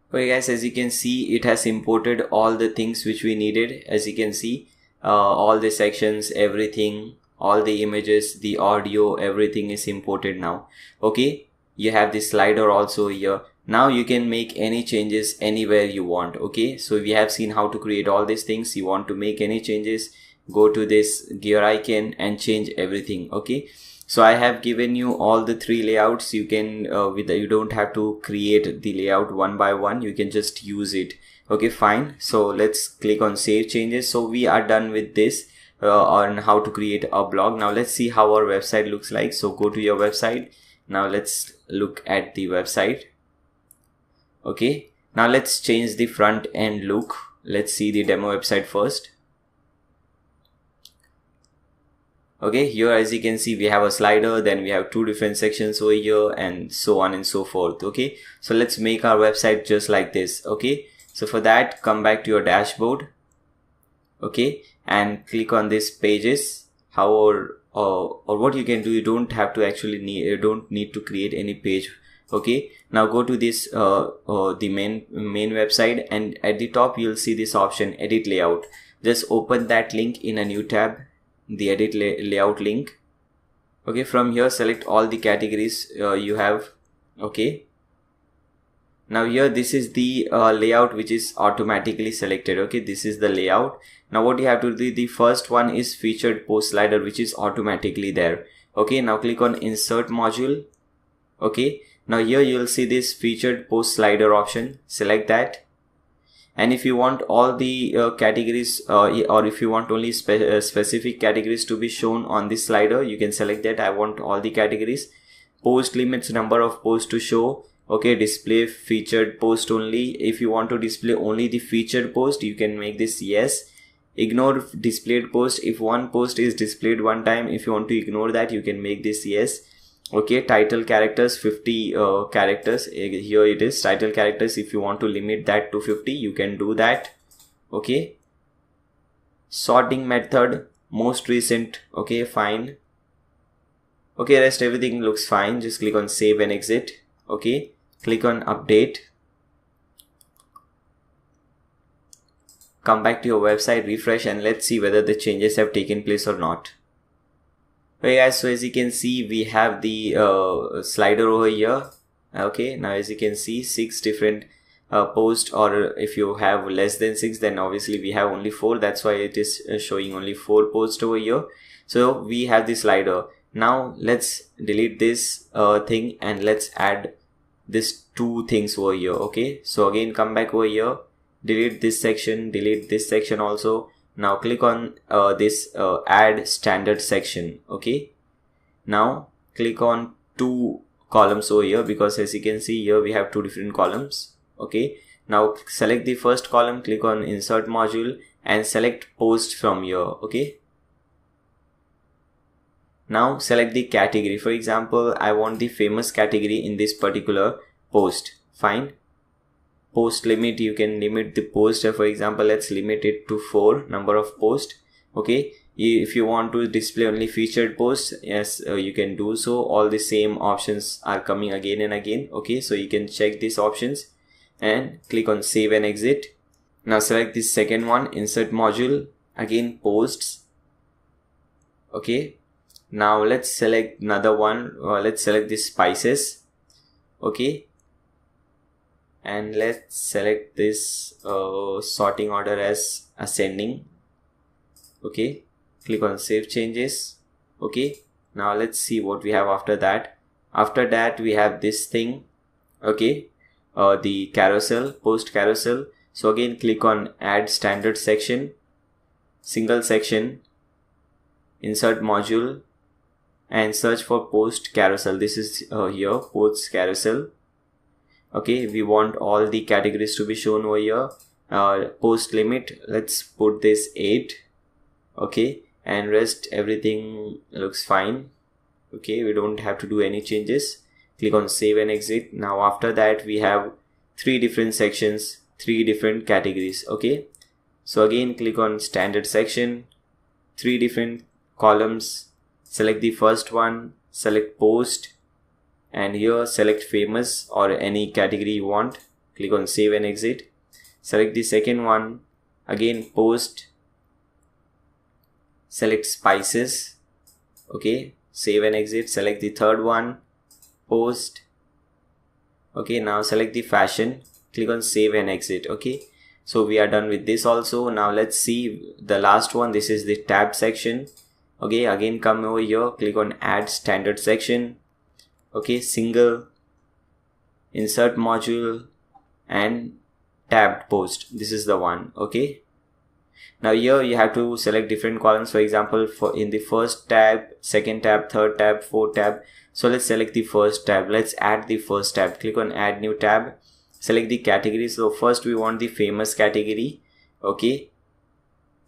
Okay guys, as you can see, it has imported all the things which we needed. As you can see, all the sections, everything, all the images, the audio, everything is imported now. Okay, you have this slider also here. Now you can make any changes anywhere you want. Okay, so we have seen how to create all these things. You want to make any changes, go to this gear icon and change everything. Okay, so I have given you all the 3 layouts. You can you don't have to create the layout one by one, you can just use it. Okay, fine. So let's click on save changes. So we are done with this on how to create a blog. Now let's see how our website looks like. So go to your website. Now let's look at the website. Okay, now let's change the front end look. Let's see the demo website first. Okay, here as you can see, we have a slider, then we have 2 different sections over here, and so on and so forth. Okay, so let's make our website just like this. Okay, so for that, come back to your dashboard. Okay, and click on this pages. However, or what you can do, you don't have to actually need to create any page. Okay, now go to this the main website, and at the top you'll see this option, edit layout. Just open that link in a new tab, the edit layout link. Okay, from here select all the categories you have. Okay, now here this is the layout which is automatically selected. Okay, this is the layout. Now what you have to do, the first one is featured post slider, which is automatically there. Okay, now click on insert module. Okay, now here you will see this featured post slider option. Select that, and if you want all the categories or if you want only specific categories to be shown on this slider, you can select that. I want all the categories. Post limits number of posts to show. Okay, display featured post only. If you want to display only the featured post, you can make this yes. Ignore displayed post. If one post is displayed one time, if you want to ignore that, you can make this yes. Okay, title characters 50 characters. Here it is, title characters. If you want to limit that to 50, you can do that. Okay, sorting method, most recent. Okay, fine. Okay, rest everything looks fine. Just click on save and exit. Okay, click on update. Come back to your website, refresh, and let's see whether the changes have taken place or not. Okay guys, so as you can see, we have the slider over here. Okay, now as you can see, 6 different post, or if you have less than 6, then obviously we have only 4. That's why it is showing only 4 posts over here. So we have the slider. Now let's delete this thing and let's add this 2 things over here. Okay, so again come back over here, delete this section also. Now click on this add standard section. Okay, now click on 2 columns over here, because as you can see here we have 2 different columns. Okay, now select the first column, click on insert module and select post from here. Okay, now select the category. For example, I want the famous category in this particular post. Fine. Post limit, you can limit the post. For example, let's limit it to 4 number of posts. Okay, if you want to display only featured posts, yes, you can do so. All the same options are coming again and again. Okay, so you can check these options and click on save and exit. Now select this second one, insert module, again posts. Okay, now let's select another one. Let's select the spices. Okay, and let's select this sorting order as ascending. Okay, click on save changes. Okay, now let's see what we have after that. After that we have this thing. Okay, the carousel, post carousel. So again click on add standard section, single section, insert module and search for post carousel. This is here, post carousel. Okay, we want all the categories to be shown over here. Post limit, let's put this 8. Okay, and rest everything looks fine. Okay, we don't have to do any changes. Click on save and exit. Now after that we have 3 different sections, 3 different categories. Okay, so again click on standard section, 3 different columns, select the first one, select post, and here select famous or any category you want. Click on save and exit. Select the second one, again post, select spices. Okay, save and exit. Select the third one, post. Okay, now select the fashion, click on save and exit. Okay, so we are done with this also. Now let's see the last one. This is the tab section. Okay, again come over here, click on add standard section. Okay, single, insert module and tabbed post. This is the one. Okay, now here you have to select different columns. For example, for in the first tab, second tab, third tab, fourth tab. So let's select the first tab. Let's add the first tab. Click on add new tab, select the category. So first we want the famous category. Okay,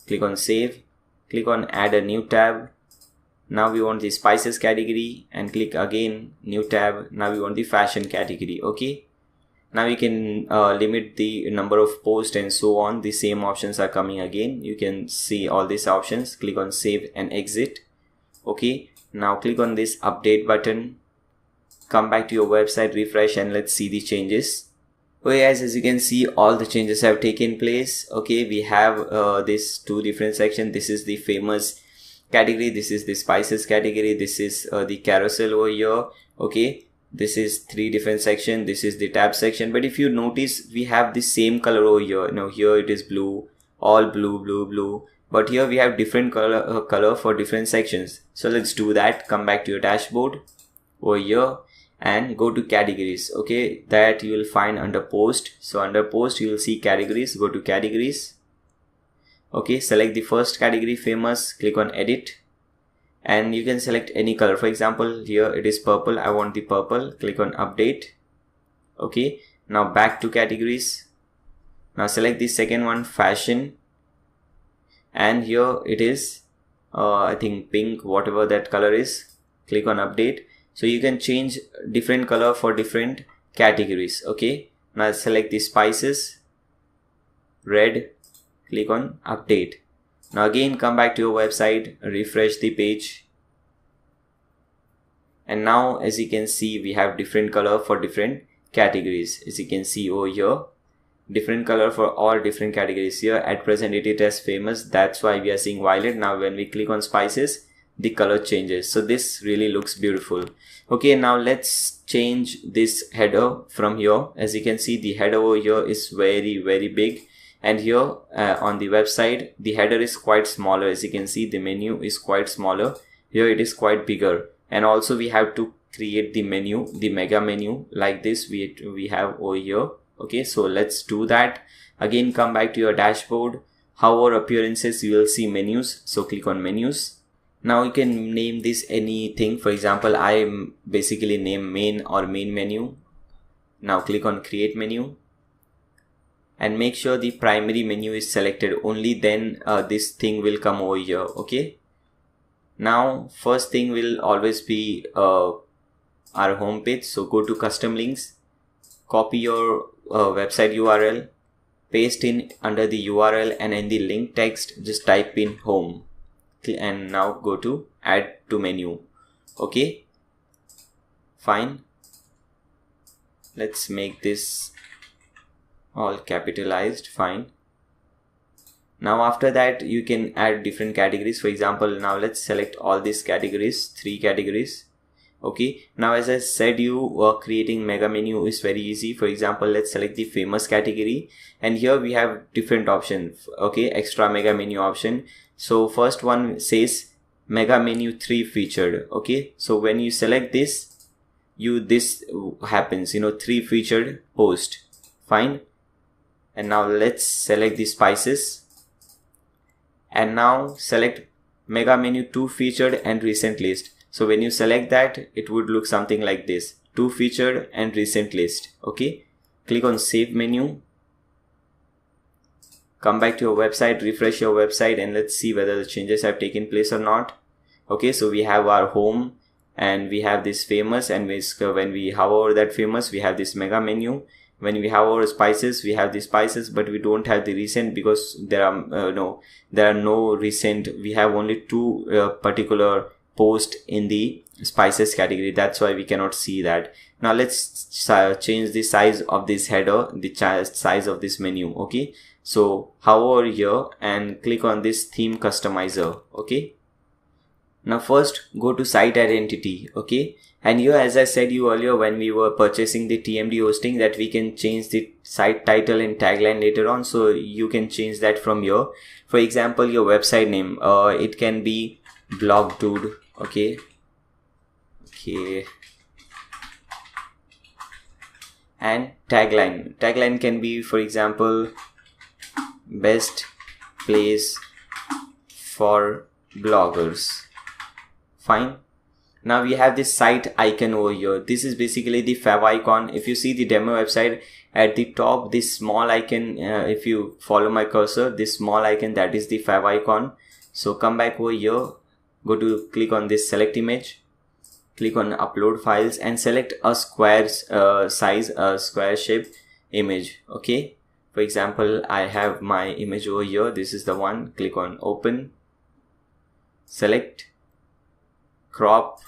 click on save, click on add a new tab. Now we want the spices category and click again new tab. Now we want the fashion category. Okay, now you can limit the number of posts and so on. The same options are coming again. You can see all these options. Click on save and exit. Okay, now click on this update button, come back to your website, refresh, and let's see the changes. Okay guys, as you can see, all the changes have taken place. Okay, we have this 2 different sections. This is the famous category, this is the spices category, this is the carousel over here. Okay, this is 3 different sections, this is the tab section. But if you notice, we have the same color over here. Now here it is blue, all blue, but here we have different color for different sections. So let's do that. Come back to your dashboard over here and go to categories. Okay, that you will find under post. So under post you will see categories. Go to categories. Okay, select the first category, famous, click on edit, and you can select any color. For example, here it is purple. I want the purple. Click on update. Okay, now back to categories. Now select the second one, fashion, and here it is I think pink, whatever that color is. Click on update. So you can change different color for different categories. Okay, now select the spices, red, click on update. Now again come back to your website, refresh the page, and now as you can see, we have different color for different categories. As you can see over here, different color for all different categories. Here at present it is famous, that's why we are seeing violet. Now when we click on spices, the color changes. So this really looks beautiful. Okay, now let's change this header from here. As you can see, the header over here is very big, and here on the website the header is quite smaller. As you can see, the menu is quite smaller. Here it is quite bigger, and also we have to create the menu, the mega menu, like this we have over here. Okay, so let's do that. Again, come back to your dashboard. Hover appearances, you will see menus, so click on menus. Now you can name this anything. For example, I basically name main or main menu. Now click on create menu and make sure the primary menu is selected. Only then this thing will come over here. Okay, now first thing will always be our home page. So go to custom links, copy your website URL, paste in under the URL, and in the link text just type in home, and now go to add to menu. Okay, fine. Let's make this all capitalized. Fine. Now after that you can add different categories. For example, now let's select all these categories, 3 categories. Okay, now as I said, you creating mega menu is very easy. For example, let's select the famous category, and here we have different options. Okay, extra mega menu option. So first one says mega menu 3 featured. Okay, so when you select this, this happens, 3 featured post. Fine. And now let's select the spices, and now select mega menu 2 featured and recent list. So when you select that, it would look something like this: 2 featured and recent list. Okay, click on save menu, come back to your website, refresh your website, and let's see whether the changes have taken place or not. Okay, so we have our home and we have this famous, and when we hover over that famous, we have this mega menu. When we have our spices, we have the spices, but we don't have the recent because there are no recent. We have only 2 particular post in the spices category. That's why we cannot see that. Now let's change the size of this header, the size of this menu. Okay, so hover here and click on this theme customizer. Okay, now first go to site identity. Okay, and here, as I said you earlier when we were purchasing the TMD hosting, that we can change the site title and tagline later on. So you can change that from here. For example, your website name, it can be blog dude. Okay, and tagline can be, for example, best place for bloggers. Fine. Now we have this site icon over here. This is basically the fav icon. If you see the demo website, at the top, this small icon, if you follow my cursor, this small icon, that is the fav icon. So come back over here, go to click on this select image, click on upload files, and select a square size, a square shape image. Okay, for example, I have my image over here. This is the one. Click on open, select, crop.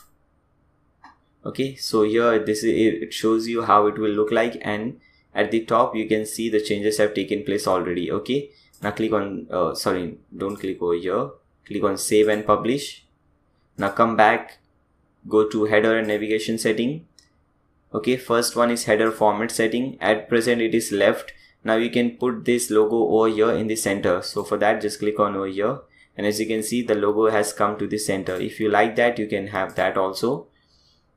Okay, so here it shows you how it will look like, and at the top you can see the changes have taken place already. Okay, now click on don't click over here, click on save and publish. Now come back, go to header and navigation setting. Okay, first one is header format setting. At present it is left. Now you can put this logo over here in the center. So for that, just click on over here, and as you can see, the logo has come to the center. If you like that, you can have that also.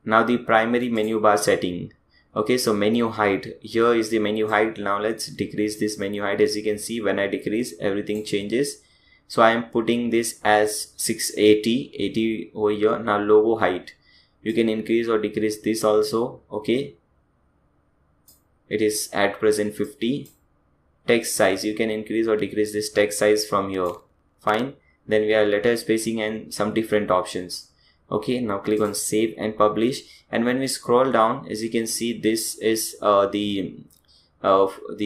Now the primary menu bar setting. Okay, so menu height, here is the menu height. Now let's decrease this menu height. As you can see, when I decrease, everything changes. So I am putting this as 680 over here. Now logo height, you can increase or decrease this also. Okay, it is at present 50. Text size, you can increase or decrease this text size from here. Fine. Then we have letter spacing and some different options. Okay, now click on save and publish, and when we scroll down, as you can see, this is the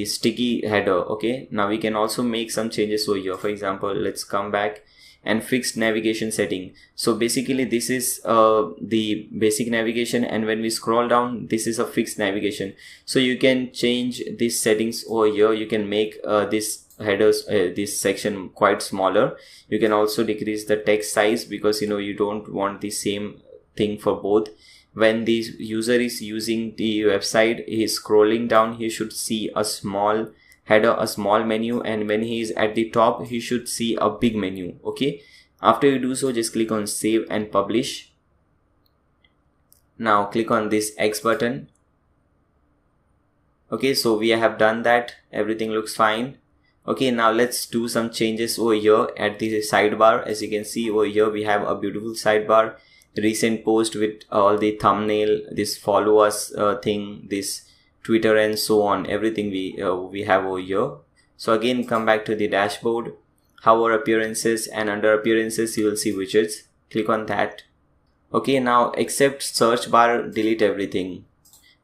sticky header. Okay, now we can also make some changes over here. For example, let's come back and fixed navigation setting. So basically this is the basic navigation, and when we scroll down, this is a fixed navigation. So you can change these settings over here. You can make this headers, this section quite smaller. You can also decrease the text size, because you don't want the same thing for both. When the user is using the website, he is scrolling down, he should see a small header, a small menu, and when he is at the top, he should see a big menu. Okay, after you do so, just click on save and publish. Now click on this X button. Okay, so we have done that. Everything looks fine. Okay, now let's do some changes over here at the sidebar. As you can see over here, we have a beautiful sidebar, recent post with all the thumbnail, this follow us thing, this Twitter and so on, everything we have over here. So again, come back to the dashboard, hover appearances, and under appearances you will see widgets. Click on that. Okay, now except search bar, delete everything,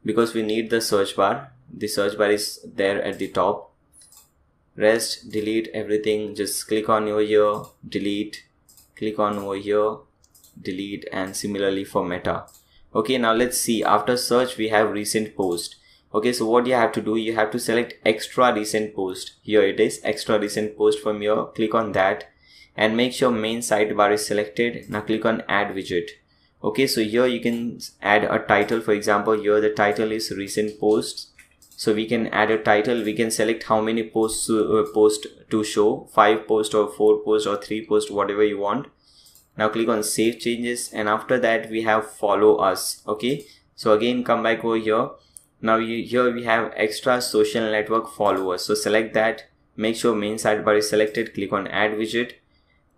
because we need the search bar. The search bar is there at the top. Rest, delete everything. Just click on over here, delete, click on over here, delete, and similarly for meta. Okay, now let's see. After search, we have recent post. Okay, so what you have to do, you have to select extra recent post. Here it is, extra recent post. From here, click on that and make sure main sidebar is selected. Now click on add widget. Okay, so here you can add a title. For example, here the title is recent posts. So we can add a title. We can select how many posts to show, 5 posts or 4 posts or 3 posts, whatever you want. Now click on save changes, and after that we have follow us. Okay, so again come back over here. Now here we have extra social network followers. So select that, make sure main sidebar is selected, click on add widget.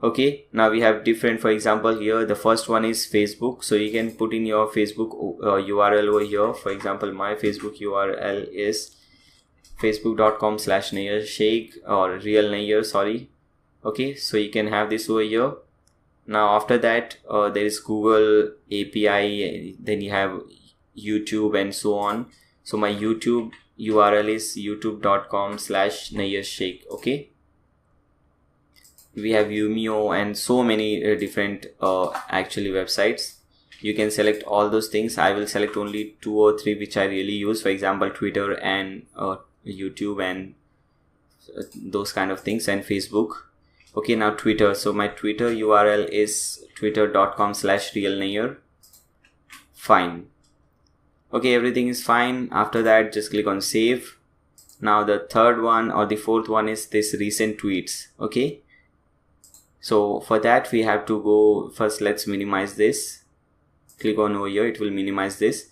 Okay, now we have different, for example here the first one is Facebook. So you can put in your Facebook URL over here. For example, my Facebook URL is facebook.com/Nayyar Sheikh, or real Nayyar, sorry. Okay, so you can have this over here. Now after that there is Google API, then you have YouTube and so on. So my YouTube URL is youtube.com/Nayyar Sheikh. Okay, we have Vimeo and so many different actually websites. You can select all those things. I will select only 2 or 3 which I really use. For example, Twitter and YouTube and those kind of things, and Facebook. Okay, now Twitter. So my Twitter URL is twitter.com/realnayyar. Fine. Okay, everything is fine. After that, just click on save. Now the third one or the fourth one is this recent tweets. Okay, so for that we have to go first. Let's minimize this. Click on over here, it will minimize this.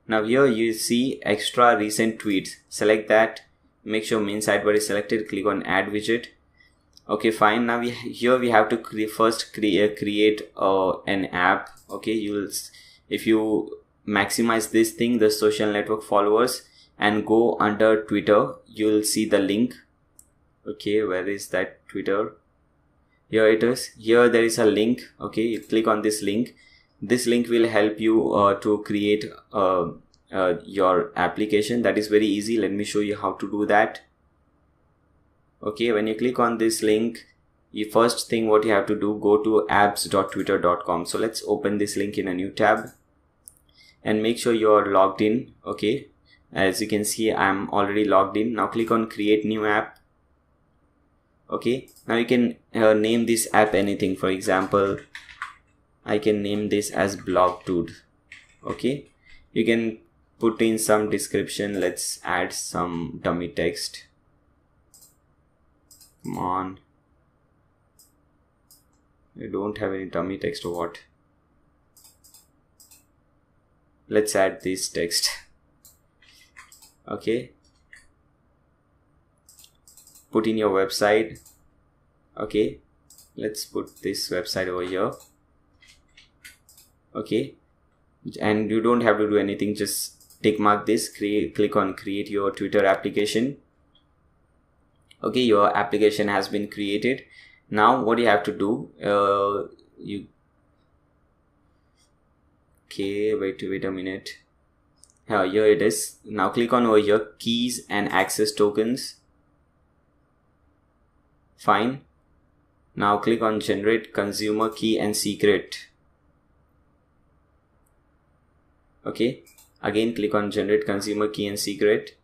Now here you see extra recent tweets. Select that, make sure main sidebar is selected, click on add widget. Okay, fine. Now here we have to first create an app. Okay, if you maximize this thing, the social network followers, and go under Twitter, you'll see the link. Okay, where is that Twitter? Here it is. Here there is a link. Okay, you click on this link. This link will help you to create your application. That is very easy. Let me show you how to do that. Okay, when you click on this link, the first thing what you have to do, go to apps.twitter.com. So let's open this link in a new tab and make sure you are logged in. Okay, as you can see, I'm already logged in. Now click on create new app. Okay, now you can name this app anything. For example, I can name this as blog dude. Okay, you can put in some description. Let's add some dummy text. Come on, I don't have any dummy text or what. Let's add this text. Okay, put in your website. Okay, let's put this website over here. Okay, and you don't have to do anything, just tick mark this, click on create your Twitter application. Okay, your application has been created. Now what you have to do, okay, wait a minute. Here it is. Now click on over here, keys and access tokens. Fine. Now click on generate consumer key and secret. Okay, again click on generate consumer key and secret.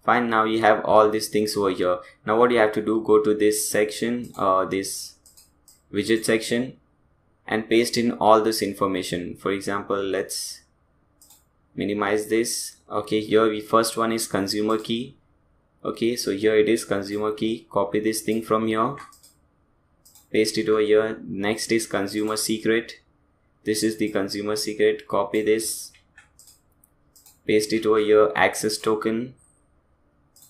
Fine, now you have all these things over here. Now what you have to do, go to this section, this widget section, and paste in all this information. For example, let's minimize this. Okay, here we first one is consumer key. Okay, so here it is, consumer key. Copy this thing from here, paste it over here. Next is consumer secret. This is the consumer secret. Copy this, paste it over here. Access token.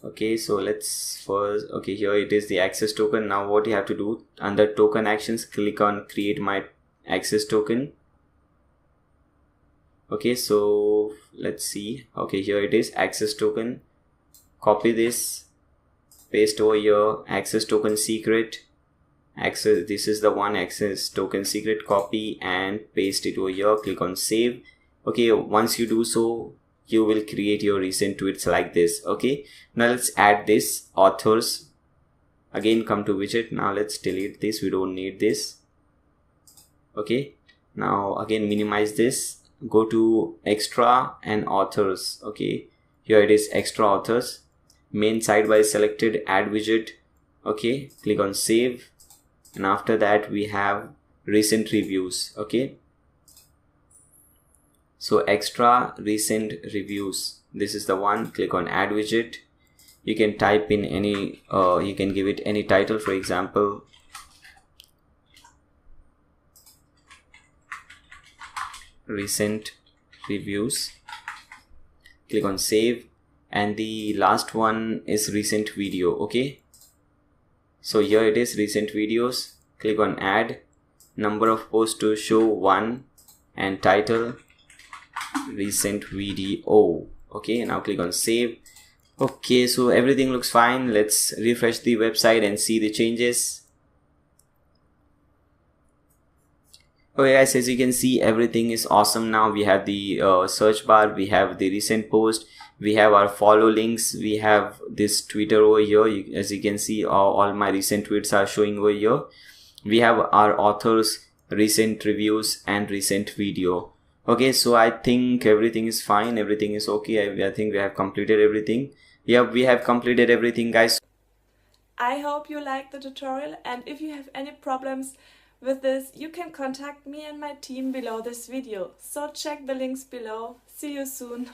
Okay, so let's first, okay, here it is, the access token. Now what you have to do, under token actions, click on create my access token. Okay, so let's see. Okay, here it is, access token. Copy this, paste over here. Access token secret. Access, this is the one, access token secret. Copy and paste it over here. Click on save. Okay, once you do so, you will create your recent tweets like this. Okay, now let's add this authors. Again, come to widget. Now let's delete this, we don't need this. Okay, now again minimize this, go to extra and authors. Okay, here it is, extra authors. Main sidebar is selected, add widget. Okay, click on save, and after that we have recent reviews. Okay, so extra recent reviews, this is the one. Click on add widget. You can type in any, you can give it any title, for example, recent reviews. Click on save, and the last one is recent video. Okay, so here it is, recent videos. Click on add, number of posts to show 1, and title recent video. Okay, now click on save. Okay, so everything looks fine. Let's refresh the website and see the changes. Okay guys, as you can see, everything is awesome now. We have the search bar, we have the recent post, we have our follow links, we have this Twitter over here. As you can see, all my recent tweets are showing over here. We have our authors, recent reviews, and recent video. Okay, so I think everything is fine, everything is okay. I think we have completed everything. Yeah, we have completed everything, guys. I hope you liked the tutorial, and if you have any problems with this, you can contact me and my team below this video. So check the links below. See you soon.